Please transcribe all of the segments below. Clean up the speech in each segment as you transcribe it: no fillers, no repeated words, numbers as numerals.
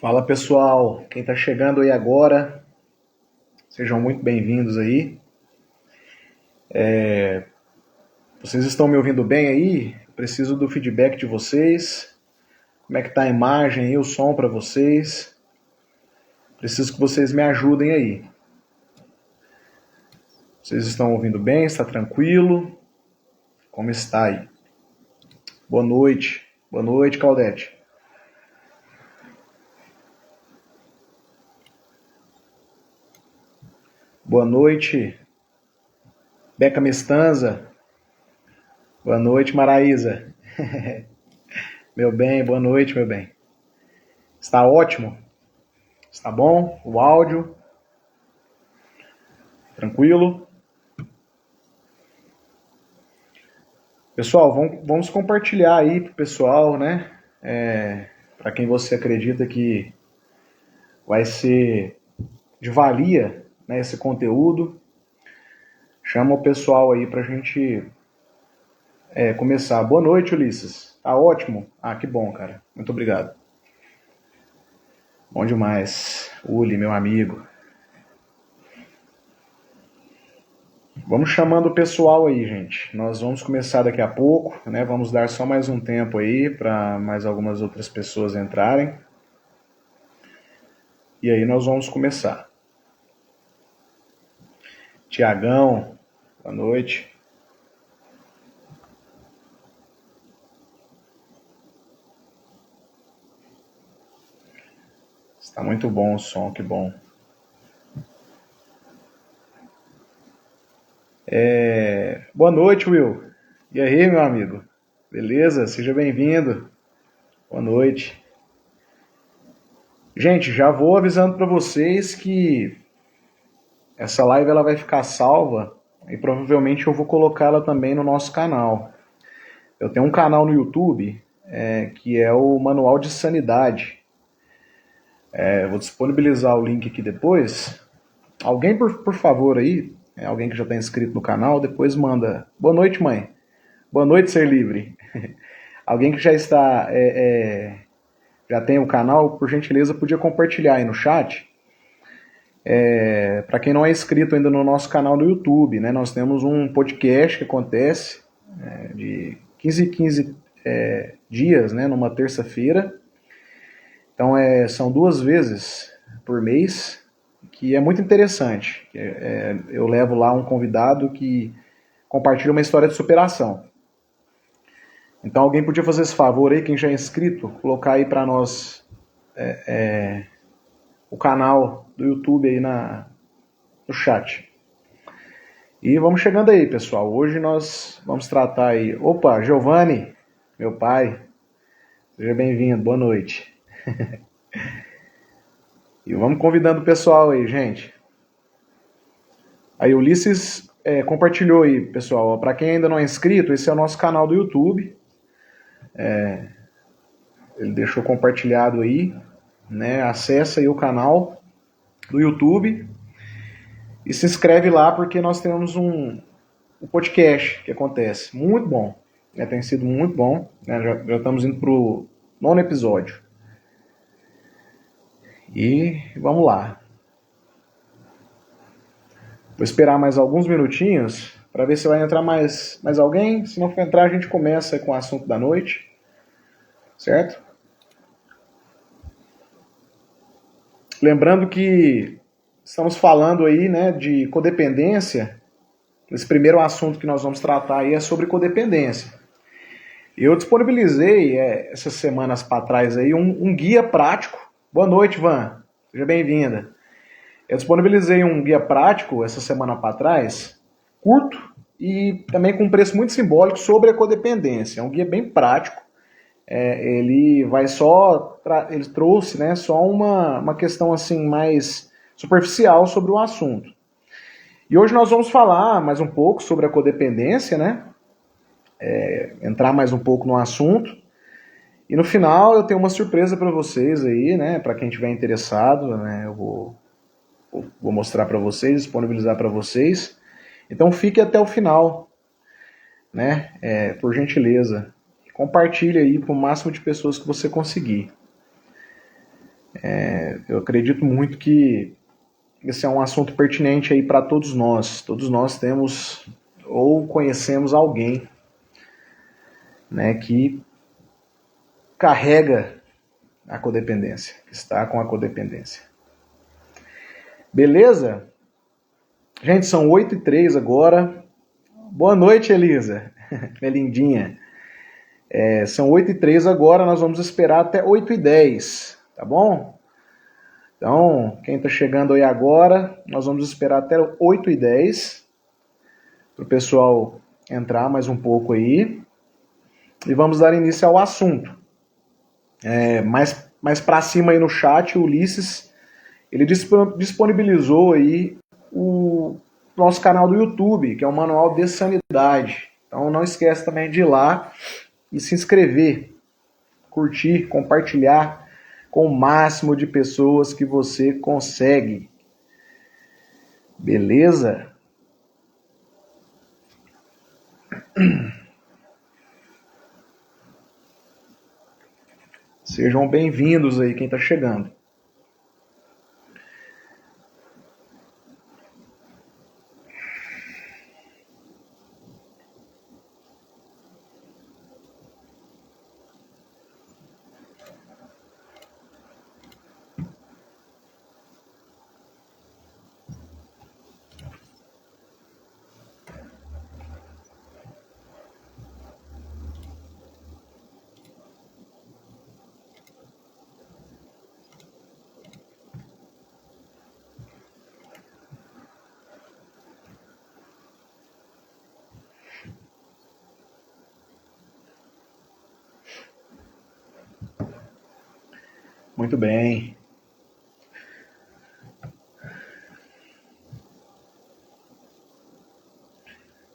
Fala pessoal, quem está chegando aí agora, sejam muito bem-vindos aí. Vocês estão me ouvindo bem aí? Preciso do feedback de vocês. Como é que tá a imagem e o som para vocês? Preciso que vocês me ajudem aí. Vocês estão ouvindo bem? Está tranquilo? Como está aí? Boa noite. Boa noite, Claudete. Boa noite, Beca Mestanza. Boa noite, Maraísa. Meu bem, boa noite, meu bem. Está ótimo? Está bom? O áudio? Tranquilo? Pessoal, vamos compartilhar aí pro pessoal, né? Para quem você acredita que vai ser de valia, né, esse conteúdo. Chama o pessoal aí pra gente começar. Boa noite, Ulisses. Tá ótimo? Ah, que bom, cara. Muito obrigado. Bom demais. Uli, meu amigo. Vamos chamando o pessoal aí, gente. Nós vamos começar daqui a pouco, né? Vamos dar só mais um tempo aí para mais algumas outras pessoas entrarem. E aí nós vamos começar. Tiagão, boa noite. Está muito bom o som, que bom. Boa noite, Will. E aí, meu amigo? Beleza? Seja bem-vindo. Boa noite. Gente, já vou avisando para vocês que essa live ela vai ficar salva e provavelmente eu vou colocá-la também no nosso canal. Eu tenho um canal no YouTube que é o Manual de Sanidade. Vou disponibilizar o link aqui depois. Alguém, por favor, aí, alguém que já está inscrito no canal, depois manda. Boa noite, mãe. Boa noite, Ser Livre. Alguém que já está, já tem o canal, por gentileza, podia compartilhar aí no chat. Para quem não é inscrito ainda no nosso canal no YouTube, né, nós temos um podcast que acontece de 15 em 15 dias, né, numa terça-feira. Então são 2 vezes por mês, que é muito interessante. Eu levo lá um convidado que compartilha uma história de superação. Então alguém podia fazer esse favor aí, quem já é inscrito, colocar aí para nós o canal do YouTube aí no chat. E vamos chegando aí, pessoal. Hoje nós vamos tratar aí... Opa, Giovanni, meu pai. Seja bem-vindo, boa noite. E vamos convidando o pessoal aí, gente. Aí o Ulisses compartilhou aí, pessoal. Para quem ainda não é inscrito, esse é o nosso canal do YouTube. Ele deixou compartilhado aí, né? Acessa aí o canal do YouTube e se inscreve lá porque nós temos um podcast que acontece. Muito bom. Tem sido muito bom. Já estamos indo pro 9º episódio. E vamos lá. Vou esperar mais alguns minutinhos para ver se vai entrar mais alguém. Se não for entrar, a gente começa com o assunto da noite. Certo? Lembrando que estamos falando aí, né, de codependência. Esse primeiro assunto que nós vamos tratar aí é sobre codependência. Eu disponibilizei essas semanas para trás aí um guia prático. Boa noite, Van. Seja bem-vinda. Eu disponibilizei um guia prático essa semana para trás, curto e também com um preço muito simbólico sobre a codependência. É um guia bem prático. Ele trouxe, né, só uma questão assim mais superficial sobre o assunto. E hoje nós vamos falar mais um pouco sobre a codependência, né? Entrar mais um pouco no assunto. E no final eu tenho uma surpresa para vocês aí, né? Para quem estiver interessado, né? Eu vou mostrar para vocês, disponibilizar para vocês. Então fique até o final, né? Por gentileza. Compartilhe aí para o máximo de pessoas que você conseguir. Eu acredito muito que esse é um assunto pertinente aí para todos nós. Todos nós temos ou conhecemos alguém, né, que carrega a codependência, que está com a codependência. Beleza? Gente, são 8h03 agora. Boa noite, Elisa. Minha lindinha. São 8h03 agora, nós vamos esperar até 8h10, tá bom? Então, quem está chegando aí agora, nós vamos esperar até 8h10 para o pessoal entrar mais um pouco aí. E vamos dar início ao assunto. Mais para cima aí no chat, o Ulisses, ele disponibilizou aí o nosso canal do YouTube, que é o Manual de Sanidade. Então não esquece também de ir lá e se inscrever, curtir, compartilhar com o máximo de pessoas que você consegue. Beleza? Sejam bem-vindos aí quem está chegando. Muito bem.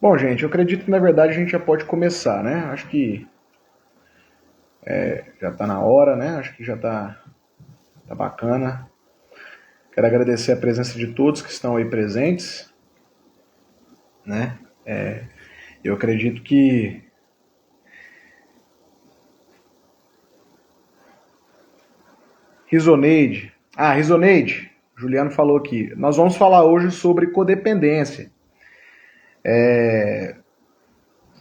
Bom, gente, eu acredito que na verdade a gente já pode começar, né? Acho que já está na hora, né? Acho que já está bacana. Quero agradecer a presença de todos que estão aí presentes, né? Eu acredito que Risoneide, Juliano falou aqui. Nós vamos falar hoje sobre codependência.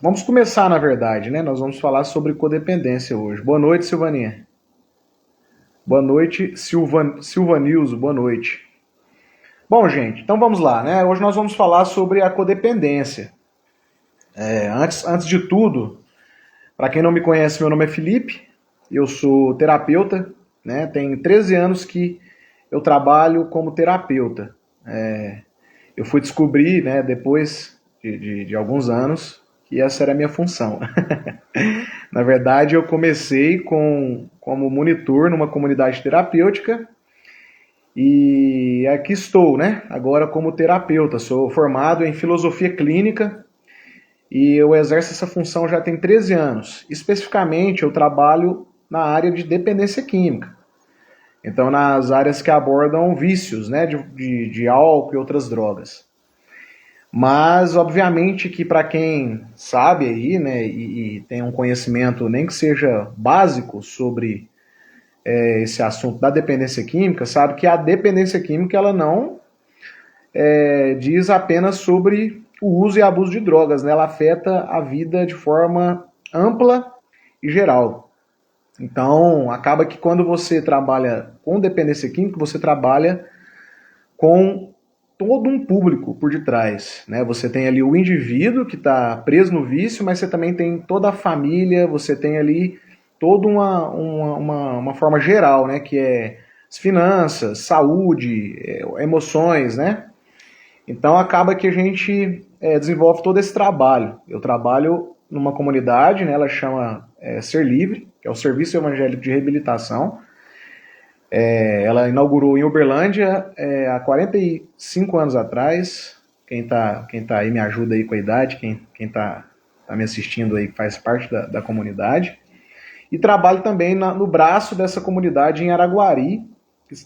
Vamos começar, na verdade, né? Nós vamos falar sobre codependência hoje. Boa noite, Silvaninha. Boa noite, Silvanilzo, boa noite. Bom, gente, então vamos lá, né? Hoje nós vamos falar sobre a codependência. Antes de tudo, para quem não me conhece, meu nome é Felipe, eu sou terapeuta, né? Tem 13 anos que eu trabalho como terapeuta. Eu fui descobrir, né, depois de alguns anos, que essa era a minha função. Na verdade, eu comecei como monitor numa comunidade terapêutica e aqui estou, né, agora como terapeuta. Sou formado em filosofia clínica e eu exerço essa função já tem 13 anos. Especificamente, eu trabalho na área de dependência química. Então, nas áreas que abordam vícios, né, de álcool e outras drogas. Mas, obviamente, que para quem sabe aí, né, e tem um conhecimento nem que seja básico sobre esse assunto da dependência química, sabe que a dependência química ela não diz apenas sobre o uso e abuso de drogas, né? Ela afeta a vida de forma ampla e geral. Então, acaba que quando você trabalha com dependência química, você trabalha com todo um público por detrás, né? Você tem ali o indivíduo que está preso no vício, mas você também tem toda a família, você tem ali toda uma forma geral, né? Que é as finanças, saúde, emoções, né? Então acaba que a gente desenvolve todo esse trabalho. Eu trabalho numa comunidade, né? Ela chama Ser Livre, que é o Serviço Evangélico de Reabilitação. Ela inaugurou em Uberlândia há 45 anos atrás. Quem tá aí me ajuda aí com a idade, quem tá me assistindo aí faz parte da comunidade. E trabalho também no braço dessa comunidade em Araguari,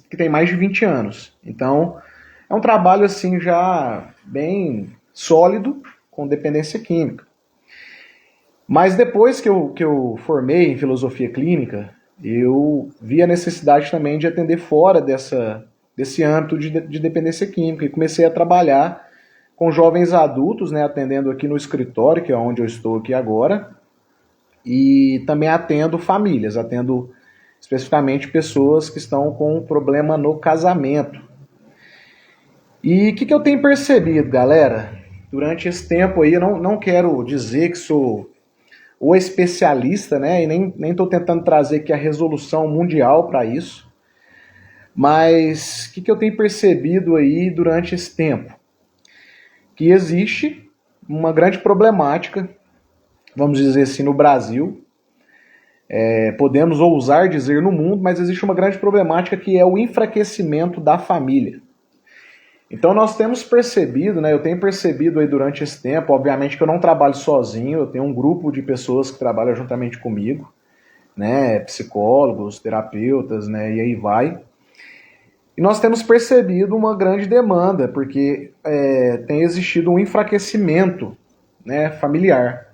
que tem mais de 20 anos. Então, é um trabalho assim já bem sólido com dependência química. Mas depois que eu formei em filosofia clínica, eu vi a necessidade também de atender fora desse âmbito de dependência química e comecei a trabalhar com jovens adultos, né, atendendo aqui no escritório, que é onde eu estou aqui agora, e também atendo famílias, atendo especificamente pessoas que estão com um problema no casamento. E o que eu tenho percebido, galera, durante esse tempo aí, eu não quero dizer que sou o especialista, né, e nem estou tentando trazer aqui a resolução mundial para isso, mas o que eu tenho percebido aí durante esse tempo? Que existe uma grande problemática, vamos dizer assim, no Brasil, podemos ousar dizer no mundo, mas existe uma grande problemática que é o enfraquecimento da família. Então nós temos percebido, né, eu tenho percebido aí durante esse tempo, obviamente que eu não trabalho sozinho, eu tenho um grupo de pessoas que trabalham juntamente comigo, né, psicólogos, terapeutas, né, e aí vai. E nós temos percebido uma grande demanda, porque tem existido um enfraquecimento, né, familiar.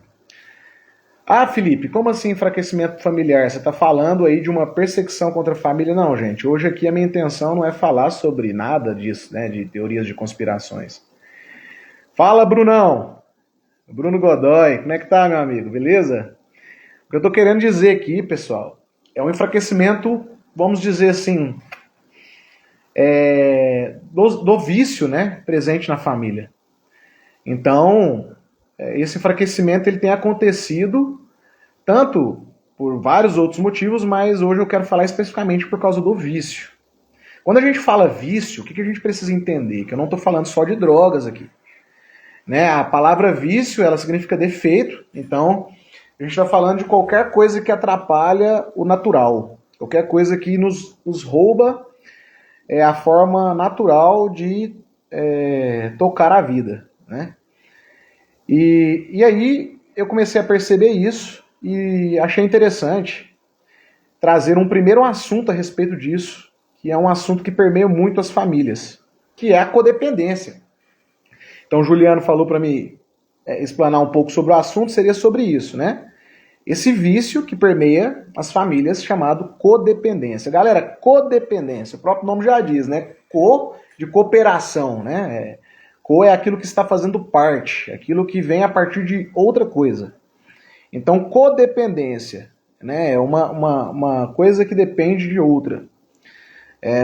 Ah, Felipe, como assim enfraquecimento familiar? Você está falando aí de uma perseguição contra a família? Não, gente. Hoje aqui a minha intenção não é falar sobre nada disso, né? De teorias de conspirações. Fala, Brunão! Bruno Godoy, como é que tá, meu amigo? Beleza? O que eu tô querendo dizer aqui, pessoal, é um enfraquecimento, vamos dizer assim, do vício, né? Presente na família. Então, esse enfraquecimento ele tem acontecido tanto por vários outros motivos, mas hoje eu quero falar especificamente por causa do vício. Quando a gente fala vício, o que a gente precisa entender? Que eu não estou falando só de drogas aqui. Né? A palavra vício, ela significa defeito, então a gente está falando de qualquer coisa que atrapalha o natural, qualquer coisa que nos rouba a forma natural de tocar a vida. Né? E aí eu comecei a perceber isso e achei interessante trazer um primeiro assunto a respeito disso, que é um assunto que permeia muito as famílias, que é a codependência. Então o Juliano falou para mim explanar um pouco sobre o assunto, seria sobre isso, né? Esse vício que permeia as famílias chamado codependência. Galera, codependência, o próprio nome já diz, né? Co de cooperação, né? Co é aquilo que está fazendo parte, aquilo que vem a partir de outra coisa. Então, codependência, né, é uma coisa que depende de outra.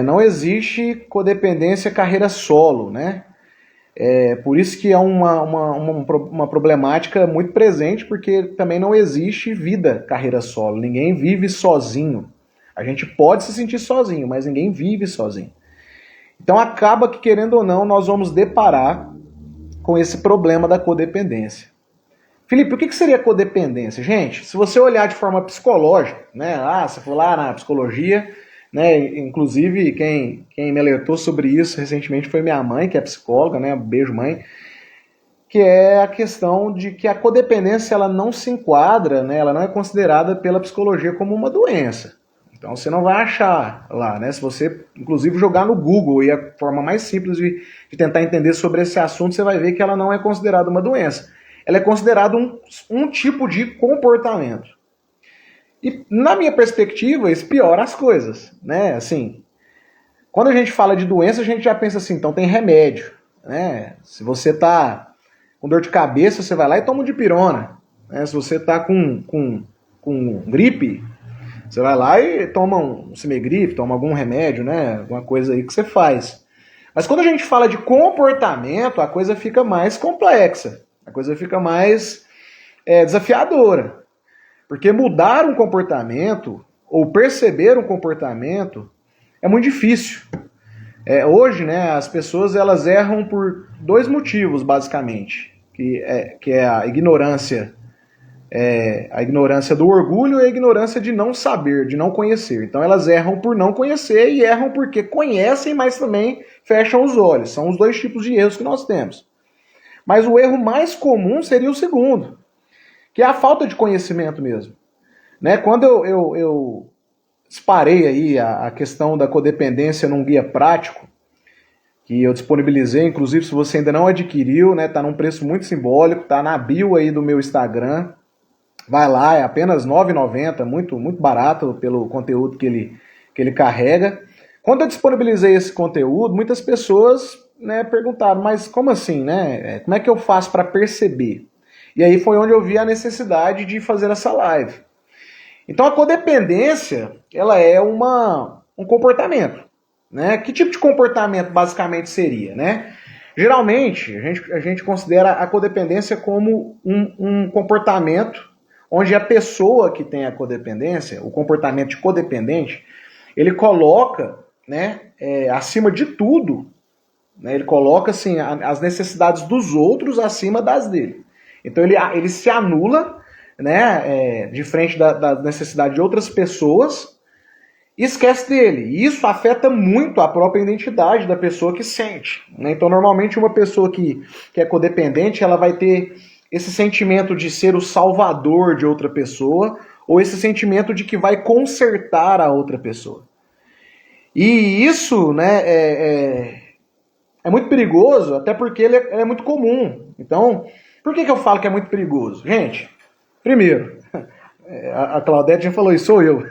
Não existe codependência carreira solo, né? Por isso que é uma problemática muito presente, porque também não existe vida carreira solo. Ninguém vive sozinho. A gente pode se sentir sozinho, mas ninguém vive sozinho. Então acaba que, querendo ou não, nós vamos deparar com esse problema da codependência. Felipe, o que seria codependência? Gente, se você olhar de forma psicológica, né? Você for lá na psicologia, né? Inclusive, quem me alertou sobre isso recentemente foi minha mãe, que é psicóloga, né? Beijo, mãe. Que é a questão de que a codependência ela não se enquadra, né? Ela não é considerada pela psicologia como uma doença. Então você não vai achar lá, né? Se você, inclusive, jogar no Google, e a forma mais simples de tentar entender sobre esse assunto, você vai ver que ela não é considerada uma doença. Ela é considerada um tipo de comportamento. E, na minha perspectiva, isso piora as coisas, né? Assim, quando a gente fala de doença, a gente já pensa assim, então tem remédio, né? Se você tá com dor de cabeça, você vai lá e toma um dipirona, né? Se você tá com gripe, você vai lá e toma um Cimegrip, toma algum remédio, né? Alguma coisa aí que você faz. Mas quando a gente fala de comportamento, a coisa fica mais complexa. A coisa fica mais desafiadora. Porque mudar um comportamento, ou perceber um comportamento, é muito difícil. Hoje, né, as pessoas elas erram por dois motivos, basicamente. Que é a ignorância do orgulho e a ignorância de não saber, de não conhecer. Então elas erram por não conhecer e erram porque conhecem, mas também fecham os olhos. São os dois tipos de erros que nós temos. Mas o erro mais comum seria o segundo, que é a falta de conhecimento mesmo. Né? Quando eu disparei aí a questão da codependência num guia prático, que eu disponibilizei, inclusive se você ainda não adquiriu, né, tá num preço muito simbólico, tá na bio aí do meu Instagram, Vai lá, é apenas R$ 9,90, muito, muito barato pelo conteúdo que ele carrega. Quando eu disponibilizei esse conteúdo, muitas pessoas, né, perguntaram, mas como assim, né? Como é que eu faço para perceber? E aí foi onde eu vi a necessidade de fazer essa live. Então a codependência, ela é um comportamento, né? Que tipo de comportamento basicamente seria, né? Geralmente, a gente considera a codependência como um comportamento onde a pessoa que tem a codependência, o comportamento de codependente, ele coloca, né, acima de tudo, né, ele coloca assim, as necessidades dos outros acima das dele. Então ele se anula, né, de frente da necessidade de outras pessoas e esquece dele. E isso afeta muito a própria identidade da pessoa que sente, né? Então, normalmente, uma pessoa que é codependente, ela vai ter esse sentimento de ser o salvador de outra pessoa, ou esse sentimento de que vai consertar a outra pessoa. E isso, né, é muito perigoso, até porque ele é muito comum. Então, por que eu falo que é muito perigoso? Gente, primeiro, a Claudete já falou isso, sou eu.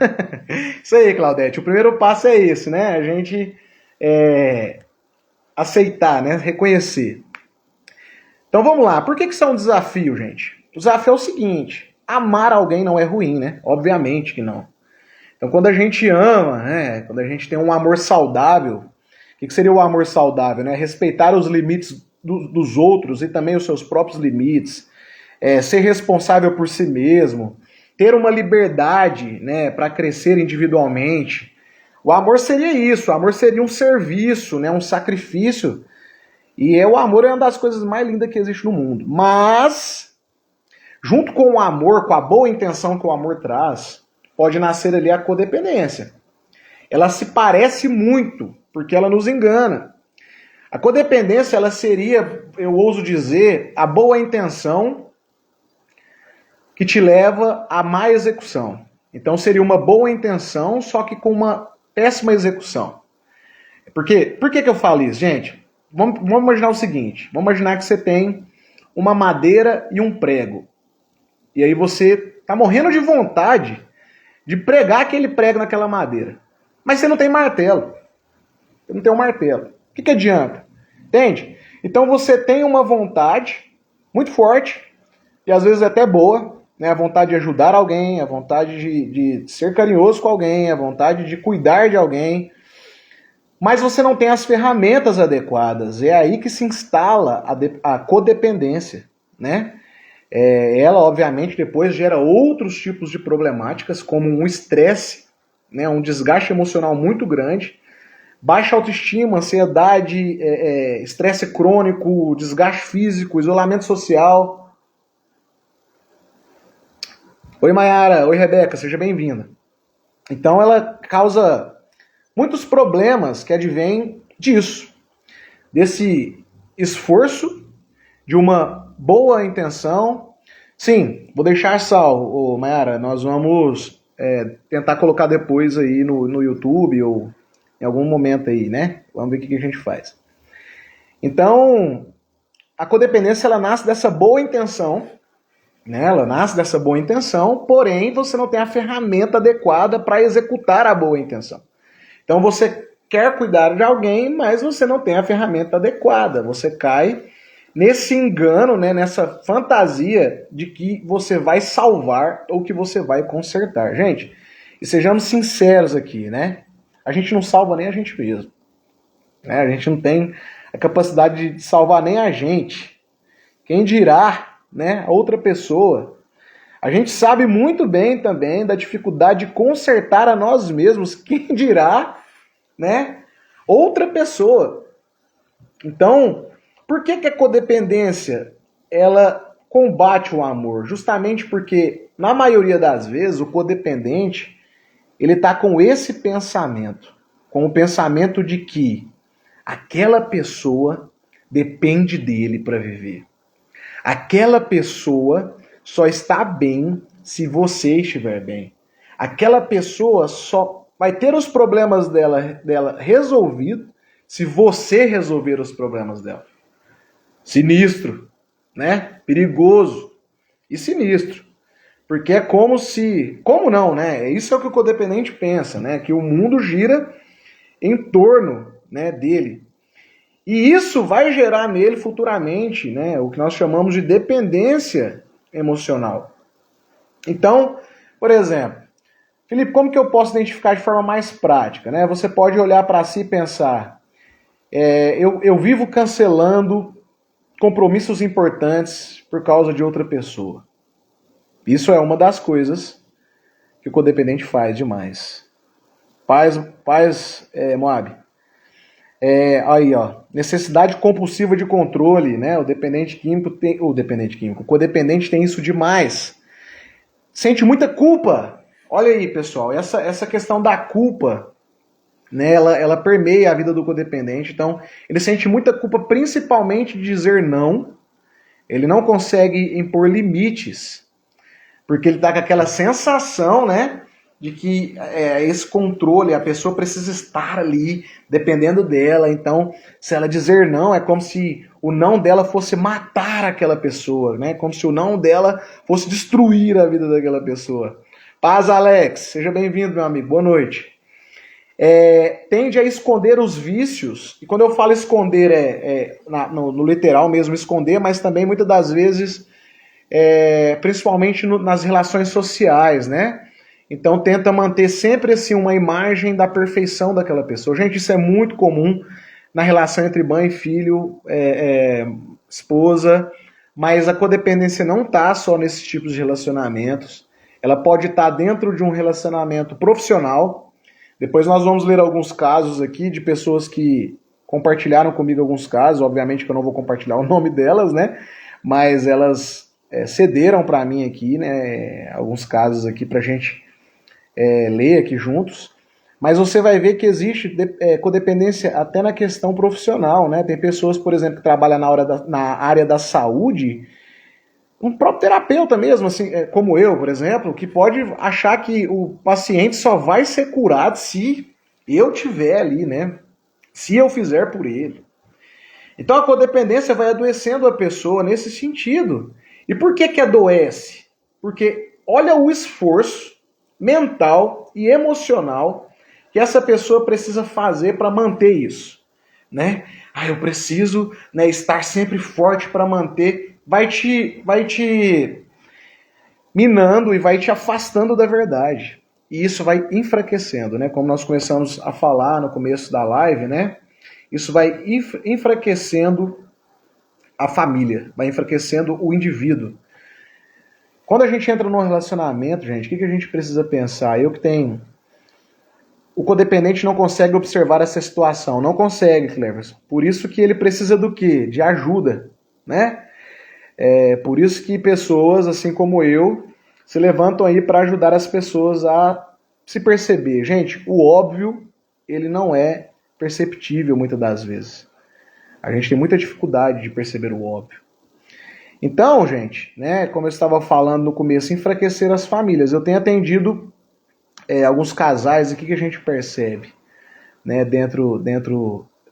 Isso aí, Claudete. O primeiro passo é esse, né? A gente aceitar, né? Reconhecer. Então vamos lá. Por que isso é um desafio, gente? O desafio é o seguinte: amar alguém não é ruim, né? Obviamente que não. Então quando a gente ama, né? Quando a gente tem um amor saudável, o que seria o amor saudável, né? Respeitar os limites dos outros e também os seus próprios limites. Ser responsável por si mesmo. Ter uma liberdade, né, para crescer individualmente. O amor seria isso, o amor seria um serviço, né, um sacrifício. E o amor é uma das coisas mais lindas que existe no mundo. Mas, junto com o amor, com a boa intenção que o amor traz, pode nascer ali a codependência. Ela se parece muito, porque ela nos engana. A codependência, ela seria, eu ouso dizer, a boa intenção que te leva à má execução. Então seria uma boa intenção, só que com uma péssima execução. Por que eu falo isso, gente? Vamos imaginar o seguinte, vamos imaginar que você tem uma madeira e um prego. E aí você está morrendo de vontade de pregar aquele prego naquela madeira. Mas você não tem martelo. Você não tem um martelo. O que adianta? Entende? Então você tem uma vontade muito forte, e às vezes até boa, né? A vontade de ajudar alguém, a vontade de ser carinhoso com alguém, a vontade de cuidar de alguém, mas você não tem as ferramentas adequadas. É aí que se instala a codependência, né? Ela, obviamente, depois gera outros tipos de problemáticas, como um estresse, né? Um desgaste emocional muito grande, baixa autoestima, ansiedade, estresse crônico, desgaste físico, isolamento social. Oi, Mayara. Oi, Rebeca. Seja bem-vinda. Então, ela causa muitos problemas que advêm disso, desse esforço, de uma boa intenção. Sim, vou deixar salvo, Mayara, nós vamos tentar colocar depois aí no YouTube ou em algum momento aí, né? Vamos ver o que a gente faz. Então, a codependência, ela nasce dessa boa intenção, né? Ela nasce dessa boa intenção, porém você não tem a ferramenta adequada para executar a boa intenção. Então você quer cuidar de alguém, mas você não tem a ferramenta adequada. Você cai nesse engano, né, nessa fantasia de que você vai salvar ou que você vai consertar. Gente, e sejamos sinceros aqui, né? A gente não salva nem a gente mesmo. Né? A gente não tem a capacidade de salvar nem a gente. Quem dirá, né, a outra pessoa? A gente sabe muito bem também da dificuldade de consertar a nós mesmos. Quem dirá, né, outra pessoa? Então, por que a codependência ela combate o amor? Justamente porque, na maioria das vezes, o codependente ele está com esse pensamento, com o pensamento de que aquela pessoa depende dele para viver. Aquela pessoa só está bem se você estiver bem. Aquela pessoa só vai ter os problemas dela resolvidos se você resolver os problemas dela. Sinistro, né? Perigoso e sinistro. Porque é como se... Como não, né? Isso é o que o codependente pensa, né? Que o mundo gira em torno, né, dele. E isso vai gerar nele futuramente, né, o que nós chamamos de dependência emocional. Então, por exemplo, Felipe, como que eu posso identificar de forma mais prática, né? Você pode olhar para si e pensar, eu vivo cancelando compromissos importantes por causa de outra pessoa. Isso é uma das coisas que o codependente faz demais. Moab. Aí, ó, necessidade compulsiva de controle, né? O codependente tem isso demais. Sente muita culpa. Olha aí, pessoal, essa questão da culpa, né? Ela permeia a vida do codependente. Então, ele sente muita culpa, principalmente de dizer não. Ele não consegue impor limites, porque ele tá com aquela sensação, né? De que esse controle, a pessoa precisa estar ali, dependendo dela. Então, se ela dizer não, é como se o não dela fosse matar aquela pessoa, né? Como se o não dela fosse destruir a vida daquela pessoa. Paz, Alex, seja bem-vindo, meu amigo, boa noite. Tende a esconder os vícios, e quando eu falo esconder, no literal mesmo, esconder, mas também muitas das vezes, principalmente nas relações sociais, né? Então tenta manter sempre assim uma imagem da perfeição daquela pessoa. Gente, isso é muito comum na relação entre mãe e filho, esposa, mas a codependência não está só nesses tipos de relacionamentos. Ela pode estar dentro de um relacionamento profissional. Depois nós vamos ler alguns casos aqui de pessoas que compartilharam comigo alguns casos. Obviamente que eu não vou compartilhar o nome delas, né? Mas elas cederam para mim aqui, né? Alguns casos aqui para a gente ler aqui juntos, mas você vai ver que existe codependência até na questão profissional, né? Tem pessoas, por exemplo, que trabalham na área da saúde, um próprio terapeuta mesmo, assim, como eu, por exemplo, que pode achar que o paciente só vai ser curado se eu tiver ali, né? Se eu fizer por ele. Então a codependência vai adoecendo a pessoa nesse sentido. E por que adoece? Porque olha o esforço mental e emocional que essa pessoa precisa fazer para manter isso, né? Eu preciso, né, estar sempre forte para manter. Vai te minando e vai te afastando da verdade. E isso vai enfraquecendo, né? Como nós começamos a falar no começo da live, né? Isso vai enfraquecendo a família, vai enfraquecendo o indivíduo. Quando a gente entra num relacionamento, gente, o que a gente precisa pensar? O codependente não consegue observar essa situação. Não consegue, Cleverson. Por isso que ele precisa do quê? De ajuda, né? Por isso que pessoas, assim como eu, se levantam aí para ajudar as pessoas a se perceber. Gente, o óbvio, ele não é perceptível muitas das vezes. A gente tem muita dificuldade de perceber o óbvio. Então, gente, né, como eu estava falando no começo, enfraquecer as famílias. Eu tenho atendido alguns casais aqui que a gente percebe, né, dentro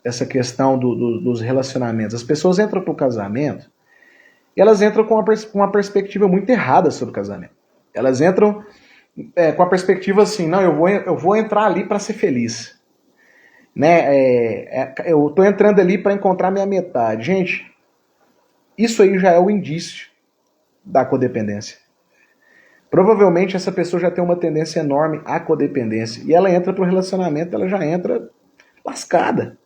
dessa questão dos relacionamentos. As pessoas entram para o casamento e elas entram com uma perspectiva muito errada sobre o casamento. Elas entram com a perspectiva assim, não, eu vou entrar ali para ser feliz. Né? Eu estou entrando ali para encontrar minha metade. Gente, isso aí já é o indício da codependência. Provavelmente essa pessoa já tem uma tendência enorme à codependência. E ela entra para o relacionamento, ela já entra lascada.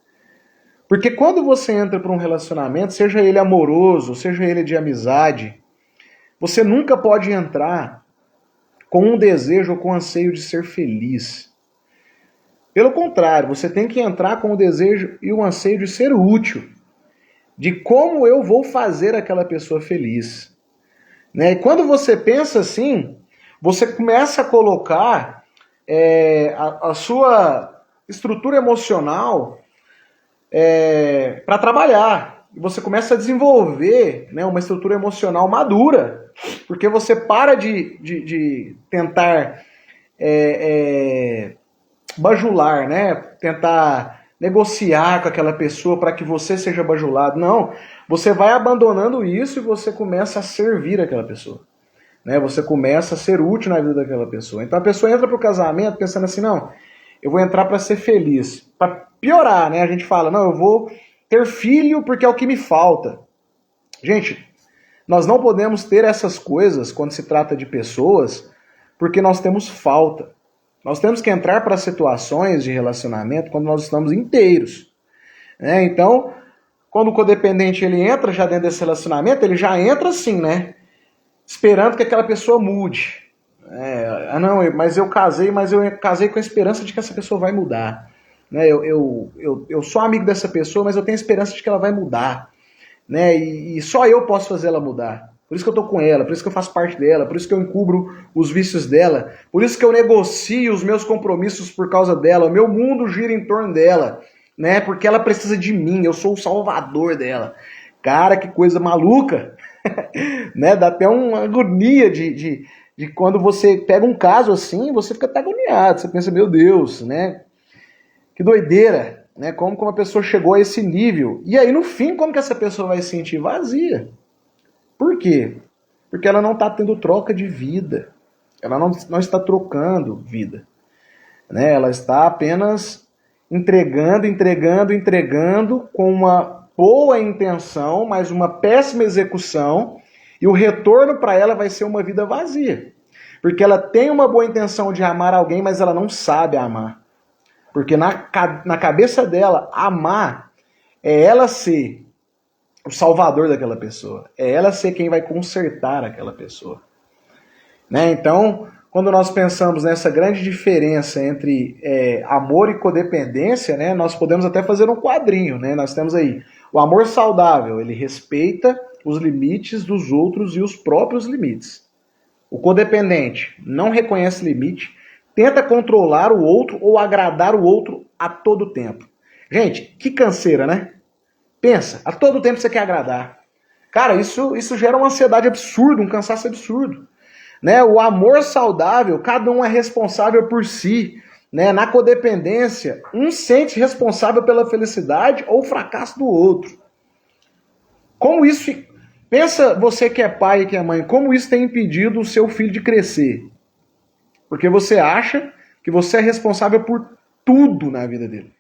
Porque quando você entra para um relacionamento, seja ele amoroso, seja ele de amizade, você nunca pode entrar com um desejo ou com um anseio de ser feliz. Pelo contrário, você tem que entrar com o desejo e o anseio de ser útil. De como eu vou fazer aquela pessoa feliz. Né? E quando você pensa assim, você começa a colocar a sua estrutura emocional para trabalhar. E você começa a desenvolver, né, uma estrutura emocional madura, porque você para de tentar bajular, né? Tentar negociar com aquela pessoa para que você seja bajulado. Não, você vai abandonando isso e você começa a servir aquela pessoa. né? Você começa a ser útil na vida daquela pessoa. Então a pessoa entra pro casamento pensando assim, não, eu vou entrar para ser feliz. Para piorar, né? A gente fala, não, eu vou ter filho porque é o que me falta. Gente, nós não podemos ter essas coisas quando se trata de pessoas porque nós temos falta. Nós temos que entrar para situações de relacionamento quando nós estamos inteiros, né? Então, quando o codependente ele entra já dentro desse relacionamento, ele já entra assim, né? Esperando que aquela pessoa mude. Não, mas eu casei com a esperança de que essa pessoa vai mudar. Né? Eu sou amigo dessa pessoa, mas eu tenho esperança de que ela vai mudar. Né? E só eu posso fazer ela mudar. Por isso que eu tô com ela, por isso que eu faço parte dela, por isso que eu encubro os vícios dela, por isso que eu negocio os meus compromissos por causa dela, o meu mundo gira em torno dela, né? Porque ela precisa de mim, eu sou o salvador dela. Cara, que coisa maluca! Né? Dá até uma agonia de quando você pega um caso assim, você fica até agoniado, você pensa, meu Deus, né? Que doideira, né? Como uma pessoa chegou a esse nível. E aí, no fim, como que essa pessoa vai se sentir vazia? Por quê? Porque ela não está tendo troca de vida. Ela não está trocando vida. Né? Ela está apenas entregando com uma boa intenção, mas uma péssima execução, e o retorno para ela vai ser uma vida vazia. Porque ela tem uma boa intenção de amar alguém, mas ela não sabe amar. Porque na cabeça dela, amar é ela ser o salvador daquela pessoa. É ela ser quem vai consertar aquela pessoa. Né? Então, quando nós pensamos nessa grande diferença entre amor e codependência, né, nós podemos até fazer um quadrinho. Né? Nós temos aí o amor saudável, ele respeita os limites dos outros e os próprios limites. O codependente não reconhece limite, tenta controlar o outro ou agradar o outro a todo tempo. Gente, que canseira, né? Pensa, a todo tempo você quer agradar. Cara, isso gera uma ansiedade absurda, um cansaço absurdo. Né? O amor saudável, cada um é responsável por si. Né? Na codependência, um sente responsável pela felicidade ou fracasso do outro. Como isso... Pensa você que é pai e que é mãe, como isso tem impedido o seu filho de crescer? Porque você acha que você é responsável por tudo na vida dele.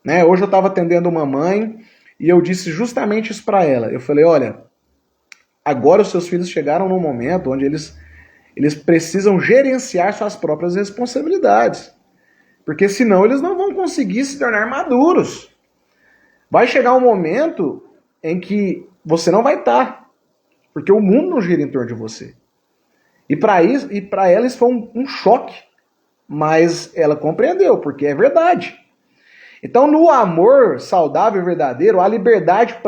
Né? Hoje eu estava atendendo uma mãe e eu disse justamente isso para ela. Eu falei, olha, agora os seus filhos chegaram num momento onde eles precisam gerenciar suas próprias responsabilidades. Porque senão eles não vão conseguir se tornar maduros. Vai chegar um momento em que você não vai estar. Porque o mundo não gira em torno de você. E para ela isso foi um choque. Mas ela compreendeu, porque é verdade. Então, no amor saudável e verdadeiro, há liberdade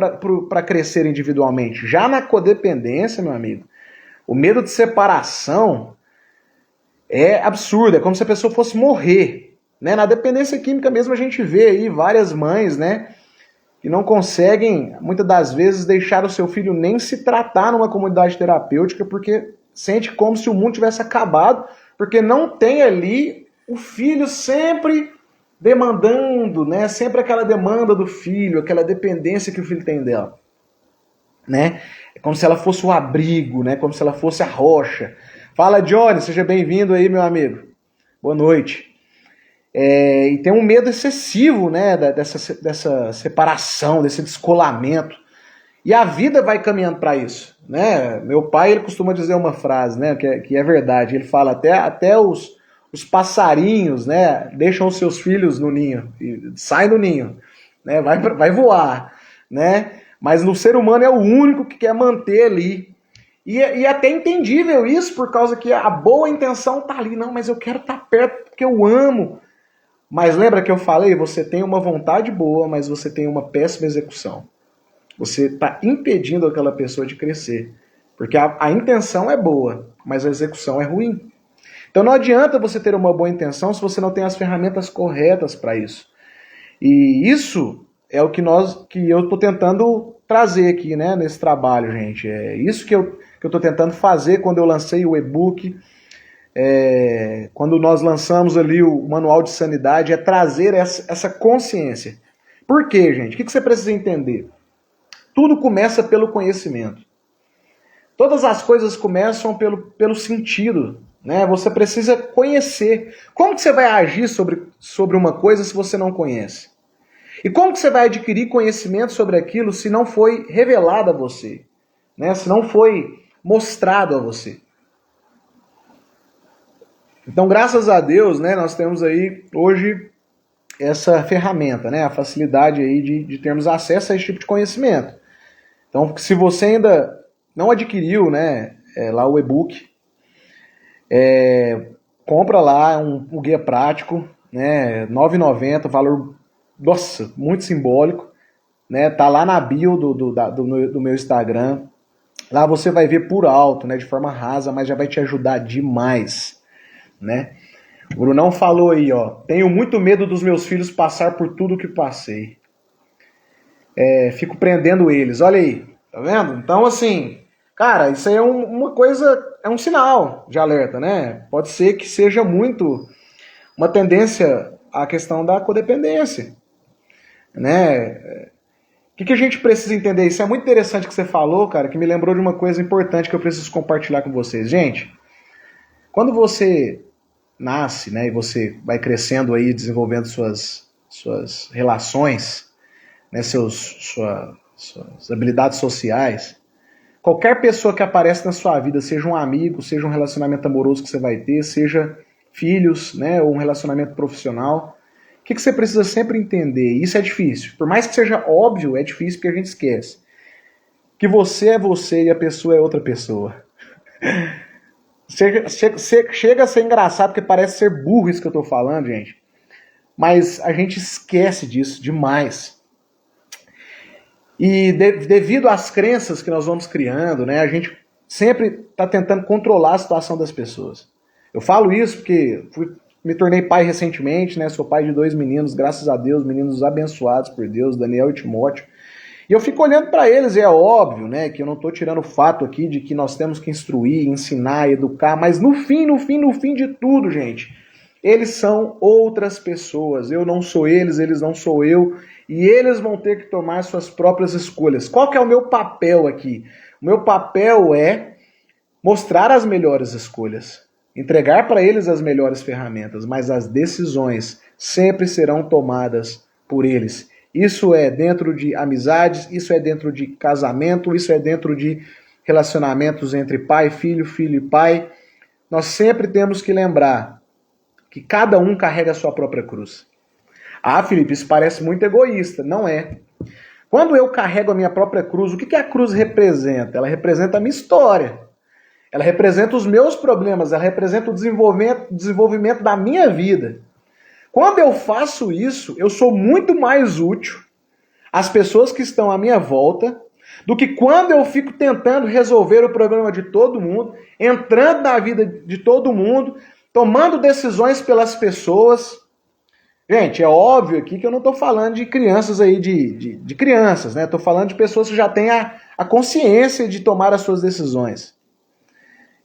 para crescer individualmente. Já na codependência, meu amigo, o medo de separação é absurdo. É como se a pessoa fosse morrer. Né? Na dependência química mesmo a gente vê aí várias mães, né, que não conseguem, muitas das vezes, deixar o seu filho nem se tratar numa comunidade terapêutica porque sente como se o mundo tivesse acabado, porque não tem ali o filho sempre demandando, né? Sempre aquela demanda do filho, aquela dependência que o filho tem dela. Né? É como se ela fosse o abrigo, né? Como se ela fosse a rocha. Fala, Johnny, seja bem-vindo aí, meu amigo. Boa noite. E tem um medo excessivo, né? Dessa separação, desse descolamento. E a vida vai caminhando para isso. Né? Meu pai ele costuma dizer uma frase, né? Que é verdade. Ele fala até os passarinhos, né, deixam os seus filhos no ninho, saem do ninho, né, vai voar, né, mas no ser humano é o único que quer manter ali. E até entendível isso, por causa que a boa intenção tá ali, não, mas eu quero estar perto porque eu amo. Mas lembra que eu falei, você tem uma vontade boa, mas você tem uma péssima execução. Você está impedindo aquela pessoa de crescer, porque a intenção é boa, mas a execução é ruim. Então não adianta você ter uma boa intenção se você não tem as ferramentas corretas para isso. E isso é o que eu estou tentando trazer aqui, né, nesse trabalho, gente. É isso que eu estou tentando fazer quando eu lancei o e-book, quando nós lançamos ali o Manual de Sanidade, é trazer essa consciência. Por quê, gente? O que você precisa entender? Tudo começa pelo conhecimento. Todas as coisas começam pelo sentido, né? Você precisa conhecer. Como que você vai agir sobre uma coisa se você não conhece? E como que você vai adquirir conhecimento sobre aquilo se não foi revelado a você? Né? Se não foi mostrado a você? Então, graças a Deus, né, nós temos aí hoje essa ferramenta, né, a facilidade aí de termos acesso a esse tipo de conhecimento. Então, se você ainda não adquiriu, né, lá o e-book, compra lá um guia prático, né, R$ 9,90, valor, nossa, muito simbólico, né, tá lá na bio do meu Instagram. Lá você vai ver por alto, né, de forma rasa, mas já vai te ajudar demais, né? O Brunão falou aí, ó, tenho muito medo dos meus filhos passar por tudo que passei. Fico prendendo eles, olha aí, tá vendo? Então, assim, cara, isso aí é uma coisa, é um sinal de alerta, né? Pode ser que seja muito uma tendência à questão da codependência, né? O que a gente precisa entender? Isso é muito interessante que você falou, cara, que me lembrou de uma coisa importante que eu preciso compartilhar com vocês. Gente, quando você nasce, né, e você vai crescendo aí, desenvolvendo suas relações, né, suas habilidades sociais, qualquer pessoa que aparece na sua vida, seja um amigo, seja um relacionamento amoroso que você vai ter, seja filhos, né, ou um relacionamento profissional, o que você precisa sempre entender? Isso é difícil. Por mais que seja óbvio, é difícil porque a gente esquece. Que você é você e a pessoa é outra pessoa. Chega a ser engraçado porque parece ser burro isso que eu tô falando, gente. Mas a gente esquece disso demais. E devido às crenças que nós vamos criando, né, a gente sempre está tentando controlar a situação das pessoas. Eu falo isso porque me tornei pai recentemente, né? Sou pai de 2 meninos, graças a Deus, meninos abençoados por Deus, Daniel e Timóteo. E eu fico olhando para eles, e é óbvio, né, que eu não estou tirando o fato aqui de que nós temos que instruir, ensinar, educar, mas no fim de tudo, gente, eles são outras pessoas. Eu não sou eles não sou eu, e eles vão ter que tomar suas próprias escolhas. Qual que é o meu papel aqui? O meu papel é mostrar as melhores escolhas, entregar para eles as melhores ferramentas, mas as decisões sempre serão tomadas por eles. Isso é dentro de amizades, isso é dentro de casamento, isso é dentro de relacionamentos entre pai e filho, filho e pai. Nós sempre temos que lembrar que cada um carrega a sua própria cruz. Ah, Felipe, isso parece muito egoísta. Não é. Quando eu carrego a minha própria cruz, o que a cruz representa? Ela representa a minha história. Ela representa os meus problemas, ela representa o desenvolvimento da minha vida. Quando eu faço isso, eu sou muito mais útil às pessoas que estão à minha volta do que quando eu fico tentando resolver o problema de todo mundo, entrando na vida de todo mundo, tomando decisões pelas pessoas. Gente, é óbvio aqui que eu não estou falando de crianças aí, de crianças, né? Estou falando de pessoas que já têm a consciência de tomar as suas decisões.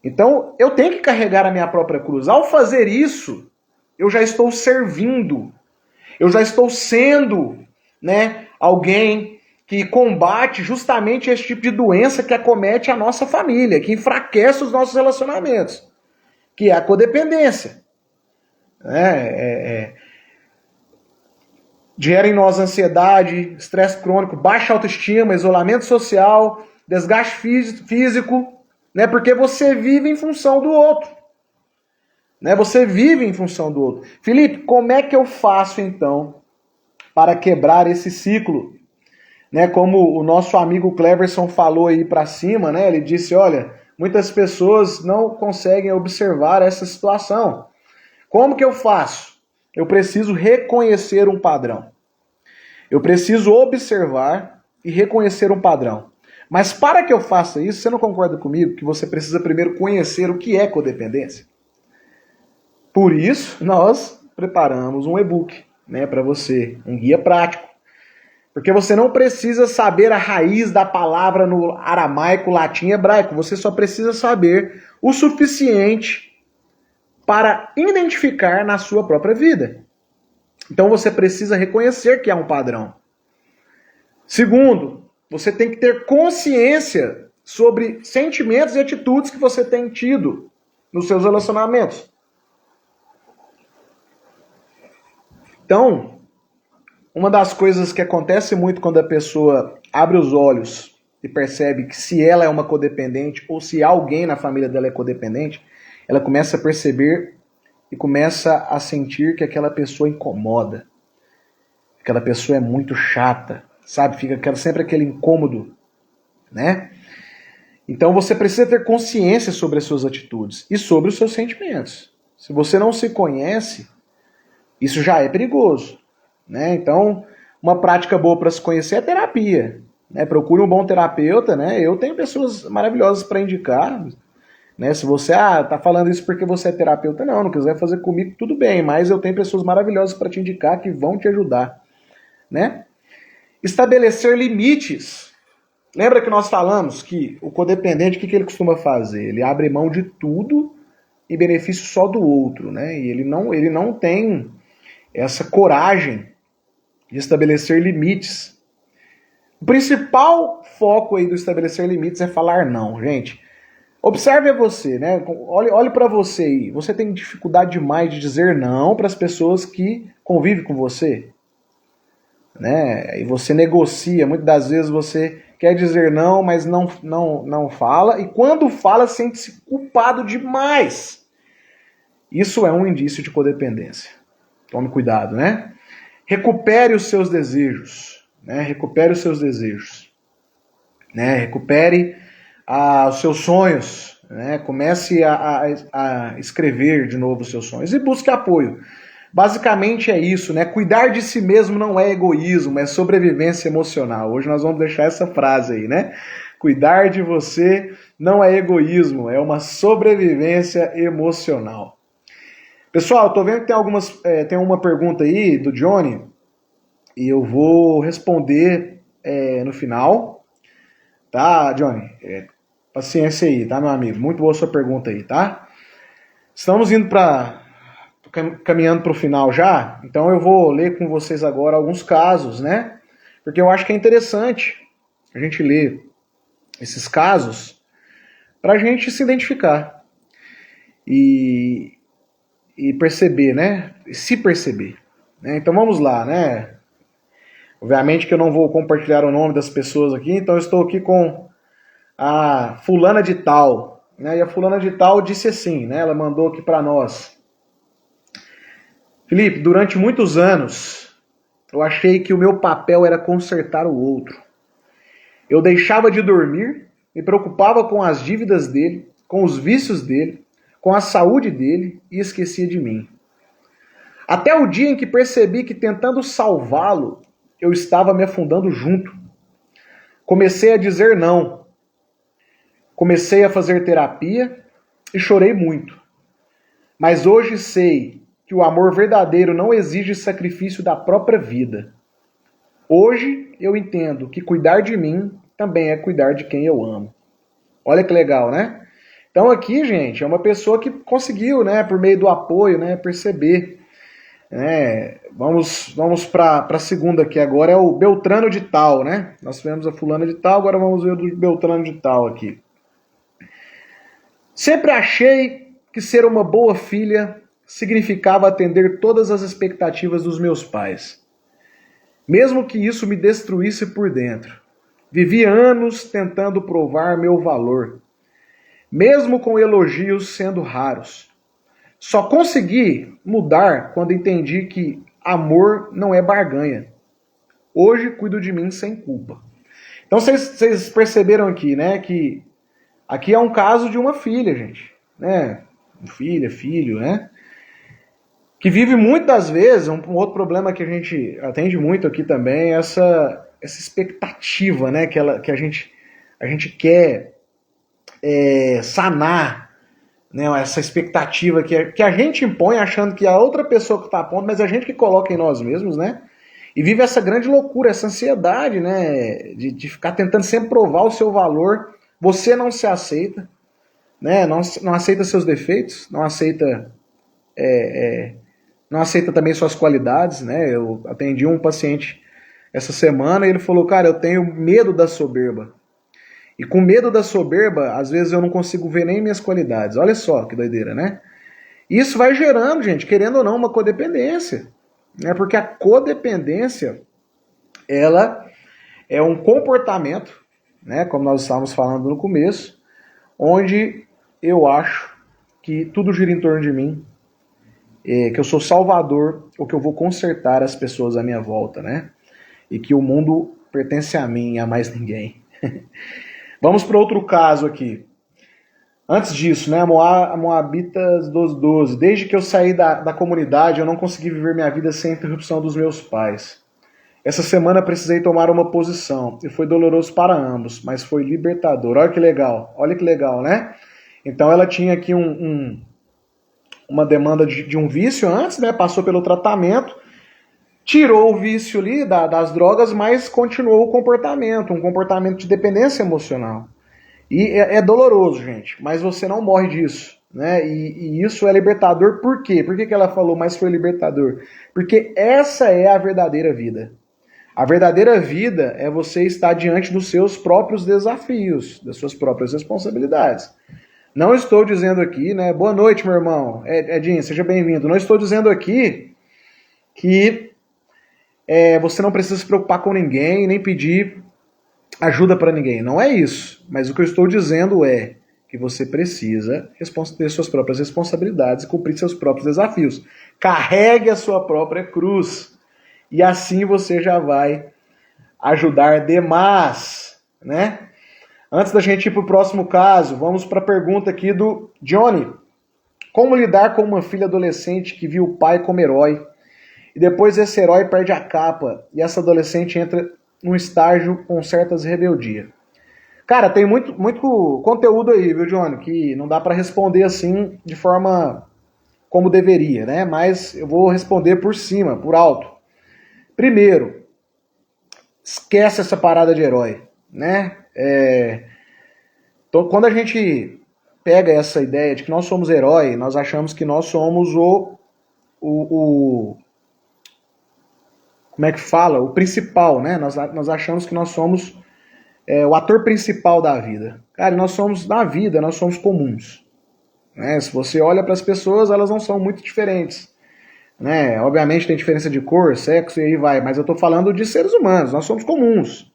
Então, eu tenho que carregar a minha própria cruz. Ao fazer isso, eu já estou servindo. Eu já estou sendo, né, alguém que combate justamente esse tipo de doença que acomete a nossa família, que enfraquece os nossos relacionamentos, que é a codependência. Gera em nós ansiedade, estresse crônico, baixa autoestima, isolamento social, desgaste físico, né? Porque você vive em função do outro. Né? Você vive em função do outro. Felipe, como é que eu faço então para quebrar esse ciclo? Né? Como o nosso amigo Cleverson falou aí para cima, né? Ele disse, olha, muitas pessoas não conseguem observar essa situação. Como que eu faço? Eu preciso reconhecer um padrão. Eu preciso observar e reconhecer um padrão. Mas para que eu faça isso, você não concorda comigo que você precisa primeiro conhecer o que é codependência? Por isso, nós preparamos um e-book, né, para você, um guia prático. Porque você não precisa saber a raiz da palavra no aramaico, latim e hebraico. Você só precisa saber o suficiente para identificar na sua própria vida. Então você precisa reconhecer que há um padrão. Segundo, você tem que ter consciência sobre sentimentos e atitudes que você tem tido nos seus relacionamentos. Então, uma das coisas que acontece muito quando a pessoa abre os olhos e percebe que se ela é uma codependente ou se alguém na família dela é codependente, ela começa a perceber e começa a sentir que aquela pessoa incomoda. Aquela pessoa é muito chata, sabe? Fica sempre aquele incômodo, né? Então você precisa ter consciência sobre as suas atitudes e sobre os seus sentimentos. Se você não se conhece, isso já é perigoso, né? Então, uma prática boa para se conhecer é terapia, né? Procure um bom terapeuta, né? Eu tenho pessoas maravilhosas para indicar, né? Se você tá falando isso porque você é terapeuta, não quiser fazer comigo, tudo bem, mas eu tenho pessoas maravilhosas para te indicar que vão te ajudar, né? Estabelecer limites. Lembra que nós falamos que o codependente, o que ele costuma fazer? Ele abre mão de tudo em benefício só do outro, né? E ele não tem essa coragem de estabelecer limites. O principal foco aí do estabelecer limites é falar não, gente. Observe você, né? Olhe para você aí. Você tem dificuldade demais de dizer não para as pessoas que convivem com você, né? E você negocia. Muitas das vezes você quer dizer não, mas não fala. E quando fala, sente-se culpado demais. Isso é um indício de codependência. Tome cuidado, né? Recupere os seus desejos, né? Recupere os seus desejos, né? Recupere os seus sonhos, né? Comece a escrever de novo os seus sonhos e busque apoio. Basicamente é isso, né? Cuidar de si mesmo não é egoísmo, é sobrevivência emocional. Hoje nós vamos deixar essa frase aí, né? Cuidar de você não é egoísmo, é uma sobrevivência emocional. Pessoal, tô vendo que tem uma pergunta aí do Johnny e eu vou responder no final, tá, Johnny? Paciência aí, tá, meu amigo? Muito boa sua pergunta aí, tá? Estamos indo caminhando para o final já, então eu vou ler com vocês agora alguns casos, né? Porque eu acho que é interessante a gente ler esses casos para a gente se identificar e perceber, né? Se perceber, né? Então vamos lá, né? Obviamente que eu não vou compartilhar o nome das pessoas aqui, então eu estou aqui com a fulana de tal, né? E a fulana de tal disse assim, né? Ela mandou aqui para nós. Felipe, durante muitos anos eu achei que o meu papel era consertar o outro. Eu deixava de dormir, me preocupava com as dívidas dele, com os vícios dele, com a saúde dele e esquecia de mim. Até o dia em que percebi que tentando salvá-lo, eu estava me afundando junto. Comecei a dizer não. Comecei a fazer terapia e chorei muito. Mas hoje sei que o amor verdadeiro não exige sacrifício da própria vida. Hoje eu entendo que cuidar de mim também é cuidar de quem eu amo. Olha que legal, né? Então aqui, gente, é uma pessoa que conseguiu, né, por meio do apoio, né, perceber. Né? Vamos para a segunda aqui agora, é o Beltrano de tal, né? Nós tivemos a fulana de tal, agora vamos ver o do Beltrano de tal aqui. Sempre achei que ser uma boa filha significava atender todas as expectativas dos meus pais. Mesmo que isso me destruísse por dentro. Vivi anos tentando provar meu valor. Mesmo com elogios sendo raros. Só consegui mudar quando entendi que amor não é barganha. Hoje cuido de mim sem culpa. Então vocês perceberam aqui, né, que aqui é um caso de uma filha, gente, né? Filha, filho, né? Que vive muitas vezes, um outro problema que a gente atende muito aqui também, é essa expectativa, né, que a gente quer sanar, né, essa expectativa que a gente impõe achando que a outra pessoa que está a ponto, mas a gente que coloca em nós mesmos, né? E vive essa grande loucura, essa ansiedade, né, de ficar tentando sempre provar o seu valor. Você não se aceita, né? Não aceita seus defeitos, não aceita também suas qualidades, né? Eu atendi um paciente essa semana e ele falou, cara, eu tenho medo da soberba. E com medo da soberba, às vezes eu não consigo ver nem minhas qualidades. Olha só que doideira, né? Isso vai gerando, gente, querendo ou não, uma codependência. Né? Porque a codependência, ela é um comportamento, né, como nós estávamos falando no começo, onde eu acho que tudo gira em torno de mim, que eu sou salvador, ou que eu vou consertar as pessoas à minha volta, né? E que o mundo pertence a mim e a mais ninguém. Vamos para outro caso aqui. Antes disso, né, Moabitas 12:12. Desde que eu saí da comunidade, eu não consegui viver minha vida sem interrupção dos meus pais. Essa semana precisei tomar uma posição e foi doloroso para ambos, mas foi libertador. Olha que legal, né? Então ela tinha aqui uma demanda de um vício antes, né? Passou pelo tratamento, tirou o vício ali das drogas, mas continuou o comportamento, um comportamento de dependência emocional. E é doloroso, gente, mas você não morre disso, né? E isso é libertador por quê? Por que ela falou, mas foi libertador? Porque essa é a verdadeira vida. A verdadeira vida é você estar diante dos seus próprios desafios, das suas próprias responsabilidades. Não estou dizendo aqui, né? Boa noite, meu irmão. Edinho, seja bem-vindo. Não estou dizendo aqui que você não precisa se preocupar com ninguém, nem pedir ajuda para ninguém. Não é isso. Mas o que eu estou dizendo é que você precisa ter suas próprias responsabilidades e cumprir seus próprios desafios. Carregue a sua própria cruz. E assim você já vai ajudar demais, né? Antes da gente ir para o próximo caso, vamos para a pergunta aqui do Johnny. Como lidar com uma filha adolescente que viu o pai como herói e depois esse herói perde a capa e essa adolescente entra num estágio com certas rebeldias? Cara, tem muito conteúdo aí, viu, Johnny? Que não dá para responder assim de forma como deveria, né? Mas eu vou responder por cima, por alto. Primeiro, esquece essa parada de herói, né? Então, quando a gente pega essa ideia de que nós somos herói, nós achamos que nós somos como é que fala? O principal, né? Nós achamos que nós somos o ator principal da vida. Cara, nós somos, na vida, nós somos comuns. Né? Se você olha para as pessoas, elas não são muito diferentes. Né? Obviamente tem diferença de cor, sexo e aí vai, mas eu estou falando de seres humanos, nós somos comuns.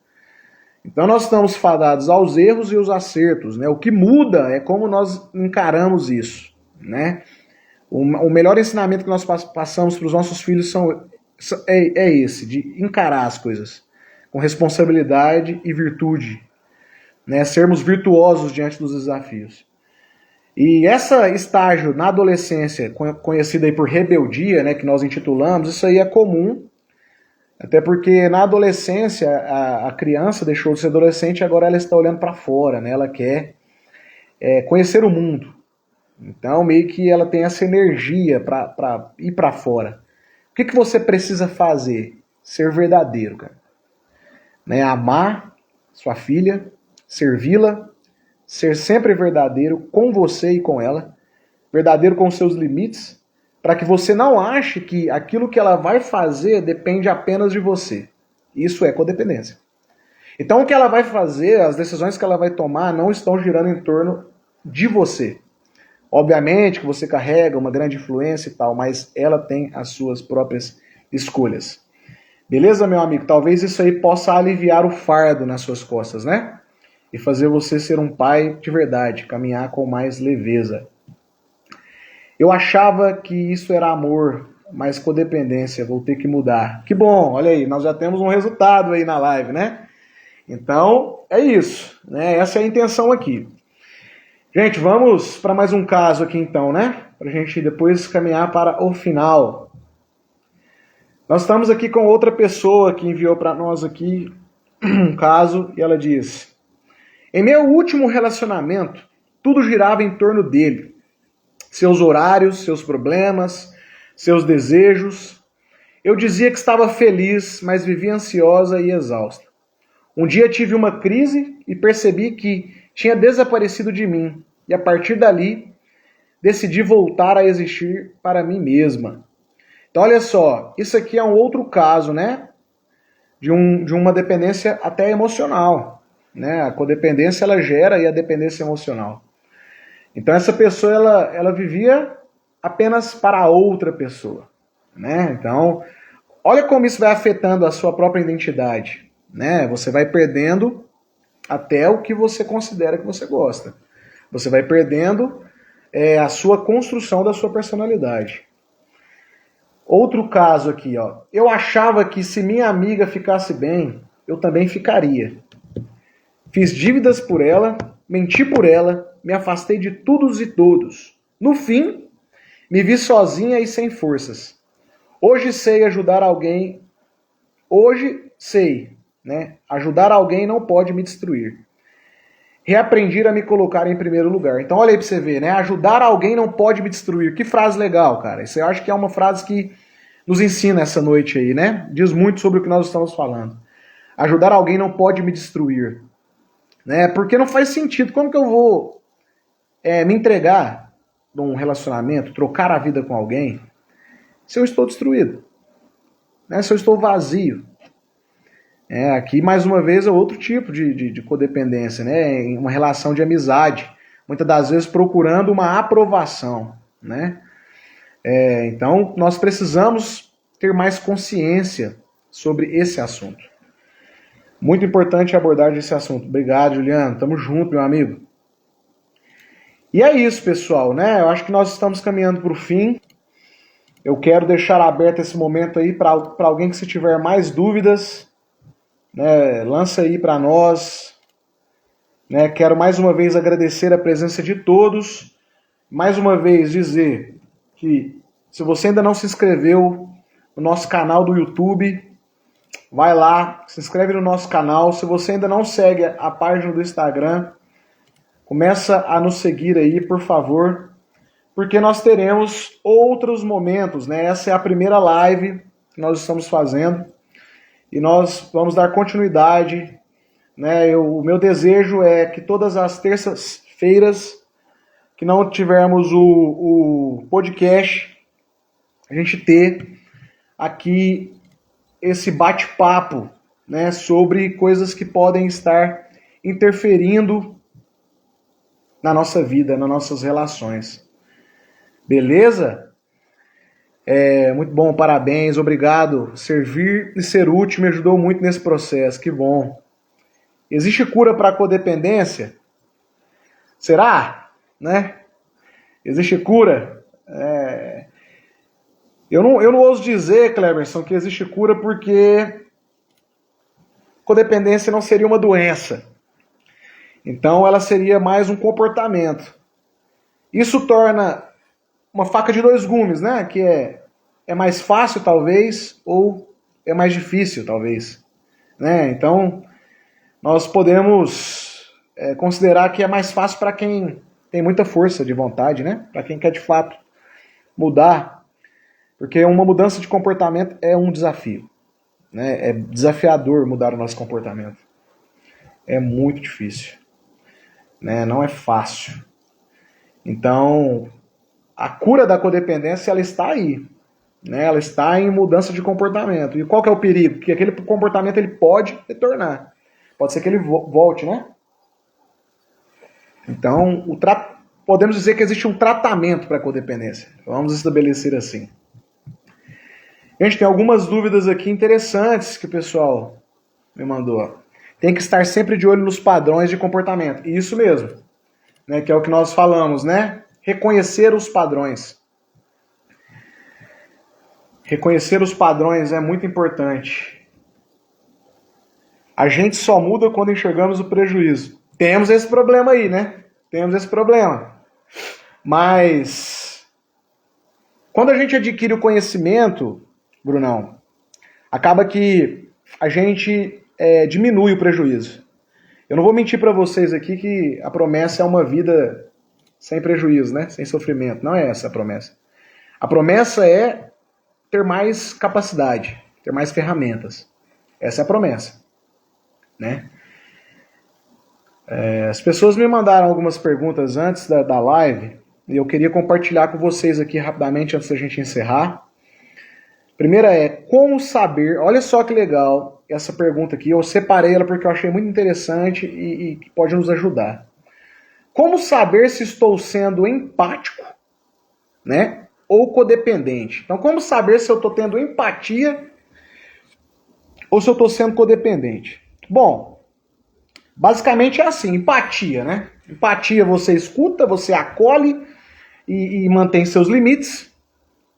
Então nós estamos fadados aos erros e os acertos, né? O que muda é como nós encaramos isso, né? O melhor ensinamento que nós passamos para os nossos filhos é esse, de encarar as coisas com responsabilidade e virtude, né? Sermos virtuosos diante dos desafios. E esse estágio na adolescência, conhecida aí por rebeldia, né, que nós intitulamos, isso aí é comum, até porque na adolescência a criança deixou de ser adolescente e agora ela está olhando para fora, né, ela quer conhecer o mundo. Então meio que ela tem essa energia para ir para fora. O que você precisa fazer? Ser verdadeiro, cara. Né, amar sua filha, servi-la, ser sempre verdadeiro com você e com ela, verdadeiro com seus limites, para que você não ache que aquilo que ela vai fazer depende apenas de você. Isso é codependência. Então o que ela vai fazer, as decisões que ela vai tomar não estão girando em torno de você. Obviamente que você carrega uma grande influência e tal, mas ela tem as suas próprias escolhas. Beleza, meu amigo? Talvez isso aí possa aliviar o fardo nas suas costas, né? E fazer você ser um pai de verdade, caminhar com mais leveza. Eu achava que isso era amor, mas codependência, vou ter que mudar. Que bom, olha aí, nós já temos um resultado aí na live, né? Então, é isso, né? Essa é a intenção aqui. Gente, vamos para mais um caso aqui então, né? Para a gente depois caminhar para o final. Nós estamos aqui com outra pessoa que enviou para nós aqui um caso e ela diz: em meu último relacionamento, tudo girava em torno dele. Seus horários, seus problemas, seus desejos. Eu dizia que estava feliz, mas vivia ansiosa e exausta. Um dia tive uma crise e percebi que tinha desaparecido de mim. E a partir dali, decidi voltar a existir para mim mesma. Então olha só, isso aqui é um outro caso, né? De uma dependência até emocional. né? A codependência ela gera aí a dependência emocional. Então essa pessoa ela vivia apenas para a outra pessoa, né? Então, olha como isso vai afetando a sua própria identidade, né? Você vai perdendo até o que você considera que você gosta. Você vai perdendo a sua construção da sua personalidade. Outro caso aqui, ó. Eu achava que se minha amiga ficasse bem, eu também ficaria. Fiz dívidas por ela, menti por ela, me afastei de todos e todos. No fim, me vi sozinha e sem forças. Hoje sei ajudar alguém. Hoje sei, né? Ajudar alguém não pode me destruir. Reaprendi a me colocar em primeiro lugar. Então olha aí pra você ver, né? Ajudar alguém não pode me destruir. Que frase legal, cara. Isso eu acho que é uma frase que nos ensina essa noite aí, né? Diz muito sobre o que nós estamos falando. Ajudar alguém não pode me destruir. Né? Porque não faz sentido. Como que eu vou me entregar num relacionamento, trocar a vida com alguém, se eu estou destruído? Né? Se eu estou vazio? Aqui, mais uma vez, é outro tipo de codependência, né? Uma relação de amizade. Muitas das vezes procurando uma aprovação, né? Então, nós precisamos ter mais consciência sobre esse assunto. Muito importante abordar esse assunto. Obrigado, Juliano. Tamo junto, meu amigo. E é isso, pessoal, né? Eu acho que nós estamos caminhando para o fim. Eu quero deixar aberto esse momento aí para alguém que, se tiver mais dúvidas, né, lança aí para nós, né? Quero mais uma vez agradecer a presença de todos, mais uma vez dizer que se você ainda não se inscreveu no nosso canal do YouTube, vai lá, se inscreve no nosso canal. Se você ainda não segue a página do Instagram, começa a nos seguir aí, por favor, porque nós teremos outros momentos, né? Essa é a primeira live que nós estamos fazendo. E nós vamos dar continuidade, né? O meu desejo é que todas as terças-feiras que não tivermos o podcast, a gente ter aqui esse bate-papo, né? Sobre coisas que podem estar interferindo na nossa vida, nas nossas relações. Beleza? Muito bom, parabéns, obrigado. Servir e ser útil me ajudou muito nesse processo, que bom. Existe cura para a codependência? Será? Né? Existe cura? Eu não ouso dizer, Cleberson, que existe cura porque codependência não seria uma doença. Então ela seria mais um comportamento. Isso torna uma faca de dois gumes, né? Que é mais fácil, talvez, ou é mais difícil, talvez. Né? Então, nós podemos considerar que é mais fácil para quem tem muita força de vontade, né? Para quem quer, de fato, mudar. Porque uma mudança de comportamento é um desafio. Né? É desafiador mudar o nosso comportamento. É muito difícil. Né? Não é fácil. Então, a cura da codependência, ela está aí, né? Ela está em mudança de comportamento. E qual que é o perigo? Que aquele comportamento ele pode retornar. Pode ser que ele volte, né? Então, podemos dizer que existe um tratamento para a codependência. Vamos estabelecer assim. Gente, tem algumas dúvidas aqui interessantes que o pessoal me mandou. Tem que estar sempre de olho nos padrões de comportamento. Isso mesmo, né? Que é o que nós falamos, né? Reconhecer os padrões. Reconhecer os padrões é muito importante. A gente só muda quando enxergamos o prejuízo. Temos esse problema aí, né? Temos esse problema. Mas quando a gente adquire o conhecimento, Brunão, acaba que a gente diminui o prejuízo. Eu não vou mentir para vocês aqui que a promessa é uma vida sem prejuízo, né? Sem sofrimento. Não é essa a promessa. A promessa é ter mais capacidade, ter mais ferramentas. Essa é a promessa, né? As pessoas me mandaram algumas perguntas antes da live e eu queria compartilhar com vocês aqui rapidamente antes da gente encerrar. O Primeira é, como saber... Olha só que legal essa pergunta aqui. Eu separei ela porque eu achei muito interessante e pode nos ajudar. Como saber se estou sendo empático, né, ou codependente? Então, como saber se eu estou tendo empatia ou se eu estou sendo codependente? Bom, basicamente é assim, empatia, né? Empatia você escuta, você acolhe e mantém seus limites.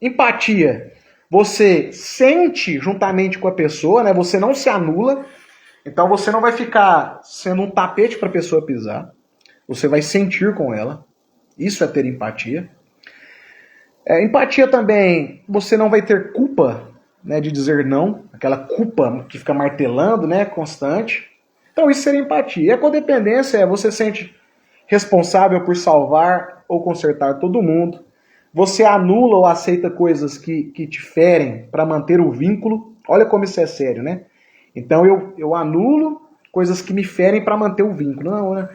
Empatia, você sente juntamente com a pessoa, né? Você não se anula, então você não vai ficar sendo um tapete para a pessoa pisar. Você vai sentir com ela. Isso é ter empatia. Empatia também, você não vai ter culpa, né, de dizer não, aquela culpa que fica martelando, né, constante. Então isso seria empatia. E a codependência é você sente responsável por salvar ou consertar todo mundo. Você anula ou aceita coisas que te ferem para manter o vínculo. Olha como isso é sério, né? Então eu anulo coisas que me ferem para manter o vínculo. Não, né?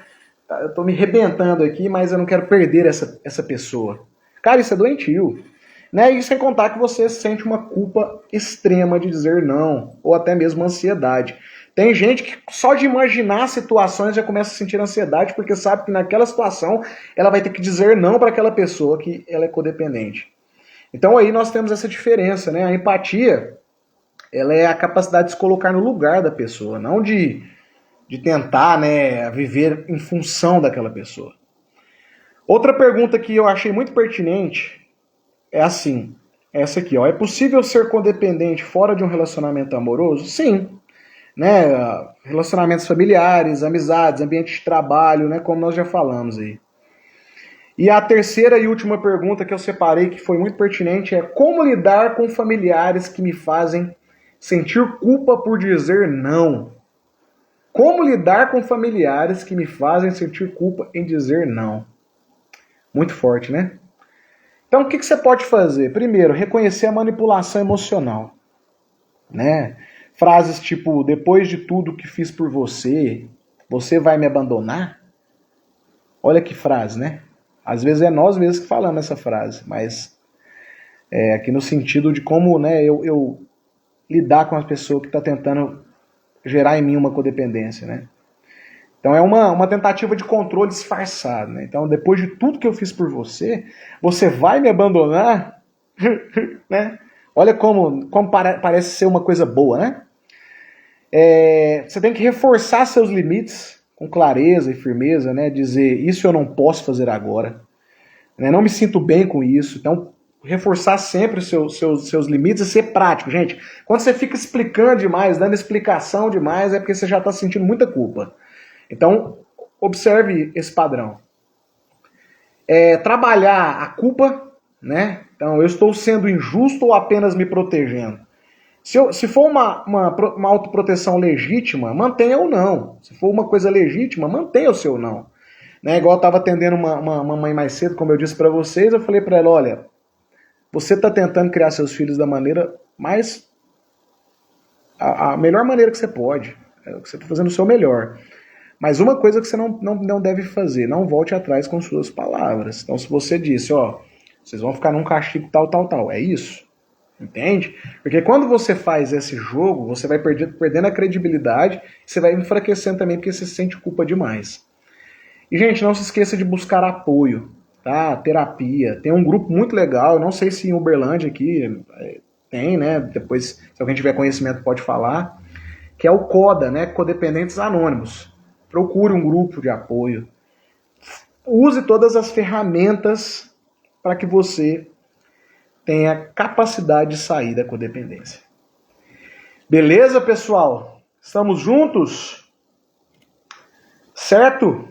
Eu estou me rebentando aqui, mas eu não quero perder essa pessoa. Cara, isso é doentio. Né? E sem contar que você sente uma culpa extrema de dizer não, ou até mesmo ansiedade. Tem gente que só de imaginar situações já começa a sentir ansiedade porque sabe que naquela situação ela vai ter que dizer não para aquela pessoa que ela é codependente. Então aí nós temos essa diferença, né? A empatia, ela é a capacidade de se colocar no lugar da pessoa, não de tentar, né, viver em função daquela pessoa. Outra pergunta que eu achei muito pertinente é assim, essa aqui, ó. É possível ser codependente fora de um relacionamento amoroso? Sim. Né? Relacionamentos familiares, amizades, ambiente de trabalho, né? Como nós já falamos aí. E a terceira e última pergunta que eu separei, que foi muito pertinente, é como lidar com familiares que me fazem sentir culpa por dizer não? Como lidar com familiares que me fazem sentir culpa em dizer não? Muito forte, né? Então, o que você pode fazer? Primeiro, reconhecer a manipulação emocional, né? Frases tipo, depois de tudo que fiz por você, você vai me abandonar? Olha que frase, né? Às vezes é nós mesmos que falamos essa frase, mas é aqui no sentido de como, né, eu lidar com a pessoa que está tentando gerar em mim uma codependência, né? Então é uma tentativa de controle disfarçado, né? Então, depois de tudo que eu fiz por você, você vai me abandonar? Né? Olha como parece ser uma coisa boa, né? Você tem que reforçar seus limites com clareza e firmeza, né? Dizer, isso eu não posso fazer agora. Né? Não me sinto bem com isso. Então, reforçar sempre os seus limites e ser prático. Gente, quando você fica explicando demais, dando explicação demais, é porque você já está sentindo muita culpa. Então, observe esse padrão. Trabalhar a culpa, né? Então, eu estou sendo injusto ou apenas me protegendo? Se for uma autoproteção legítima, mantenha o não. Se for uma coisa legítima, mantenha o seu não. Né? Igual eu estava atendendo uma mãe mais cedo, como eu disse para vocês, eu falei para ela, olha, você está tentando criar seus filhos da maneira mais... a melhor maneira que você pode. Você está fazendo o seu melhor. Mas uma coisa que você não deve fazer, não volte atrás com suas palavras. Então, se você disse, ó, vocês vão ficar num castigo tal, tal, tal, é isso. Entende? Porque quando você faz esse jogo, você vai perdendo a credibilidade, você vai enfraquecendo também porque você sente culpa demais. E, gente, não se esqueça de buscar apoio, tá? Terapia. Tem um grupo muito legal, eu não sei se em Uberlândia aqui tem, né? Depois, se alguém tiver conhecimento, pode falar, que é o CODA, né? Codependentes Anônimos. Procure um grupo de apoio. Use todas as ferramentas para que você tenha capacidade de sair da codependência. Beleza, pessoal? Estamos juntos? Certo?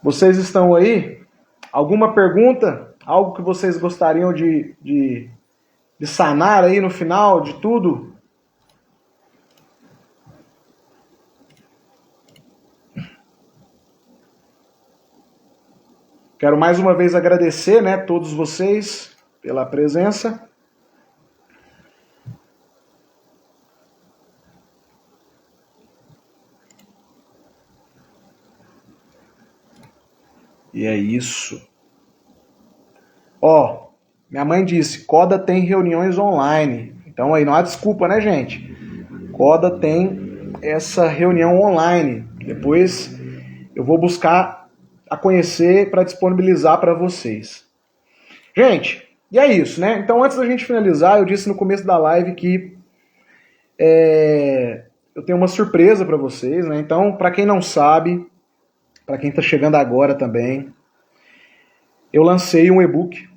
Vocês estão aí? Alguma pergunta? Algo que vocês gostariam de sanar aí no final de tudo? Quero mais uma vez agradecer, né, todos vocês pela presença. E é isso. Ó, Minha mãe disse, Coda tem reuniões online. Então aí não há desculpa, né, gente? Coda tem essa reunião online. Depois eu vou buscar a conhecer para disponibilizar para vocês. Gente, e é isso, né? Então antes da gente finalizar, eu disse no começo da live que eu tenho uma surpresa para vocês, né? Então, para quem não sabe, para quem está chegando agora também, eu lancei um e-book,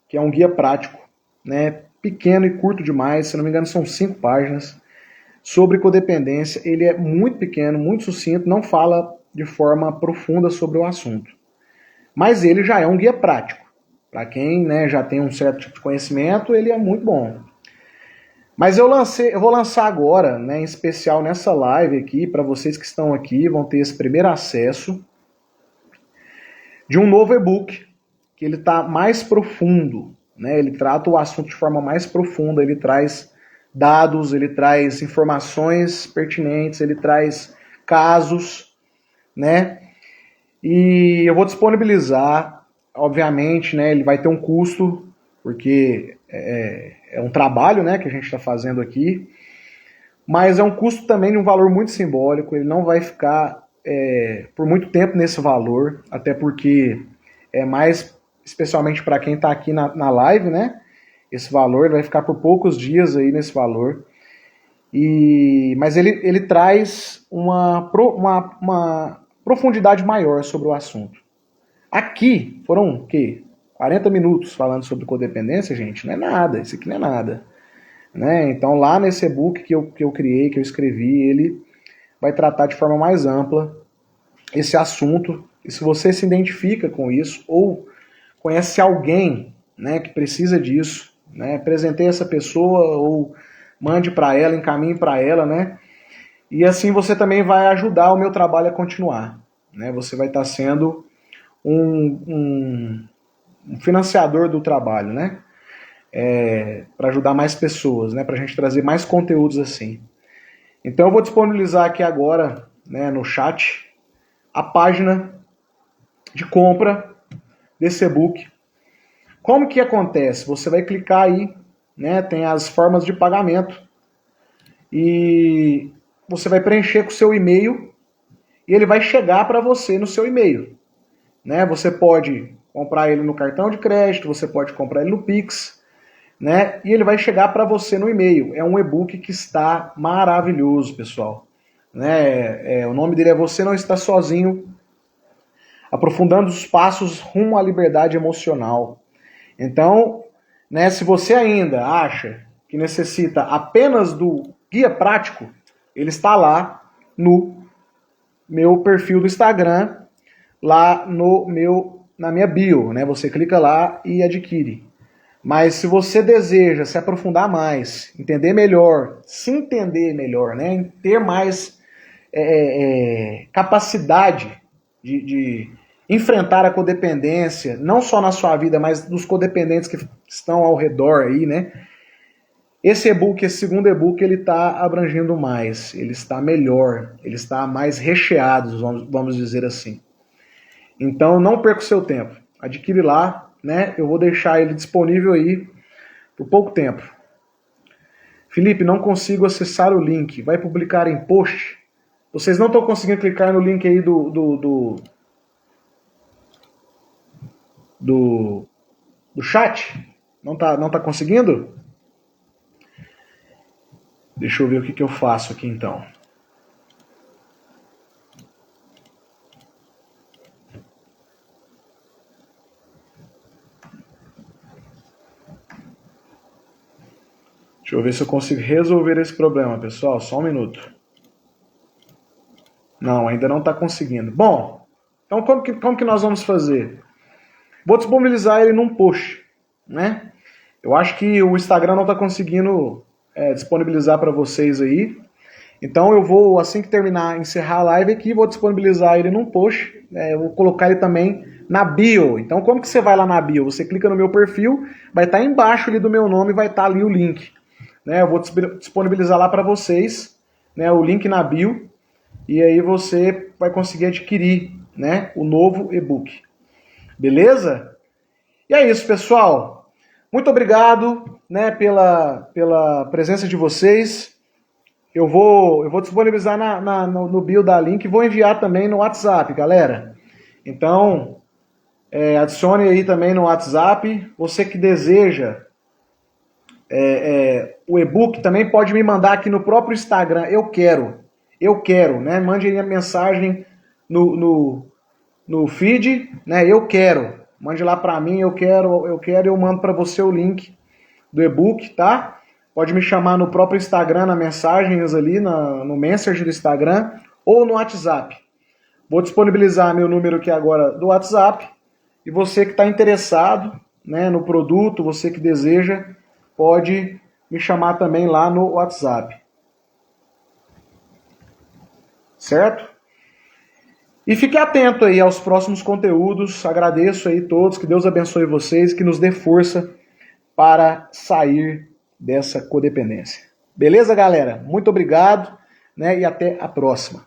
que é um guia prático, né? Pequeno e curto demais, se não me engano são 5 páginas, sobre codependência. Ele é muito pequeno, muito sucinto, não fala de forma profunda sobre o assunto. Mas ele já é um guia prático. Para quem, né, já tem um certo tipo de conhecimento, ele é muito bom. Mas eu vou lançar agora, né, em especial nessa live aqui, para vocês que estão aqui, vão ter esse primeiro acesso de um novo e-book, que ele está mais profundo, né? Ele trata o assunto de forma mais profunda, ele traz dados, ele traz informações pertinentes, ele traz casos, né? E eu vou disponibilizar, obviamente, né? Ele vai ter um custo, porque é um trabalho, né, que a gente está fazendo aqui, mas é um custo também de um valor muito simbólico, ele não vai ficar por muito tempo nesse valor, até porque é mais especialmente para quem está aqui na live, né? Esse valor ele vai ficar por poucos dias aí nesse valor. Mas ele traz uma profundidade maior sobre o assunto. Aqui foram o quê? 40 minutos falando sobre codependência, gente, não é nada, isso aqui não é nada. Né? Então lá nesse e-book que eu criei, que eu escrevi, ele vai tratar de forma mais ampla esse assunto. E se você se identifica com isso, ou conhece alguém, né, que precisa disso, né, apresentei essa pessoa, ou mande para ela, encaminhe para ela, né, e assim você também vai ajudar o meu trabalho a continuar, né, você vai estar sendo um financiador do trabalho, né, para ajudar mais pessoas, né, para a gente trazer mais conteúdos assim. Então eu vou disponibilizar aqui agora, né, no chat, a página de compra desse e-book. Como que acontece? Você vai clicar aí, né, tem as formas de pagamento e você vai preencher com o seu e-mail e ele vai chegar para você no seu e-mail. Né? Você pode comprar ele no cartão de crédito, você pode comprar ele no Pix, né? E ele vai chegar para você no e-mail. É um e-book que está maravilhoso, pessoal. Né? O nome dele é Você Não Está Sozinho, aprofundando os passos rumo à liberdade emocional. Então, né, se você ainda acha que necessita apenas do guia prático, ele está lá no meu perfil do Instagram, lá na minha bio, né? Você clica lá e adquire. Mas se você deseja se aprofundar mais, entender melhor, se entender melhor, né? Ter mais capacidade de enfrentar a codependência, não só na sua vida, mas dos codependentes que estão ao redor aí, né? Esse e-book, esse segundo e-book, ele está abrangendo mais, ele está melhor, ele está mais recheado, vamos dizer assim. Então não perca o seu tempo, adquire lá, né? Eu vou deixar ele disponível aí por pouco tempo. Felipe, não consigo acessar o link, vai publicar em post? Vocês não estão conseguindo clicar no link aí do chat? Não tá conseguindo? Deixa eu ver o que eu faço aqui então. Deixa eu ver se eu consigo resolver esse problema, pessoal. Só um minuto. Não, ainda não está conseguindo. Bom, então como que nós vamos fazer? Vou disponibilizar ele num post, né? Eu acho que o Instagram não está conseguindo disponibilizar para vocês aí. Então eu vou, assim que encerrar a live aqui, vou disponibilizar ele num post. Eu vou colocar ele também na bio. Então como que você vai lá na bio? Você clica no meu perfil, vai estar embaixo ali do meu nome, vai estar ali o link. Né? Eu vou disponibilizar lá para vocês, né, o link na bio. E aí você vai conseguir adquirir, né, o novo e-book. Beleza? E é isso, pessoal. Muito obrigado, né, pela presença de vocês. Eu vou disponibilizar no bio da link e vou enviar também no WhatsApp, galera. Então, adicione aí também no WhatsApp. Você que deseja o e-book também pode me mandar aqui no próprio Instagram. Eu quero, né? Mande aí a mensagem no feed, né? Eu quero. Mande lá para mim, eu quero, eu mando para você o link do e-book, tá? Pode me chamar no próprio Instagram, nas mensagens ali, no Messenger do Instagram ou no WhatsApp. Vou disponibilizar meu número aqui agora do WhatsApp. E você que está interessado, né, no produto, você que deseja, pode me chamar também lá no WhatsApp. Certo? E fique atento aí aos próximos conteúdos. Agradeço aí todos, que Deus abençoe vocês, que nos dê força para sair dessa codependência. Beleza, galera? Muito obrigado, né? E até a próxima.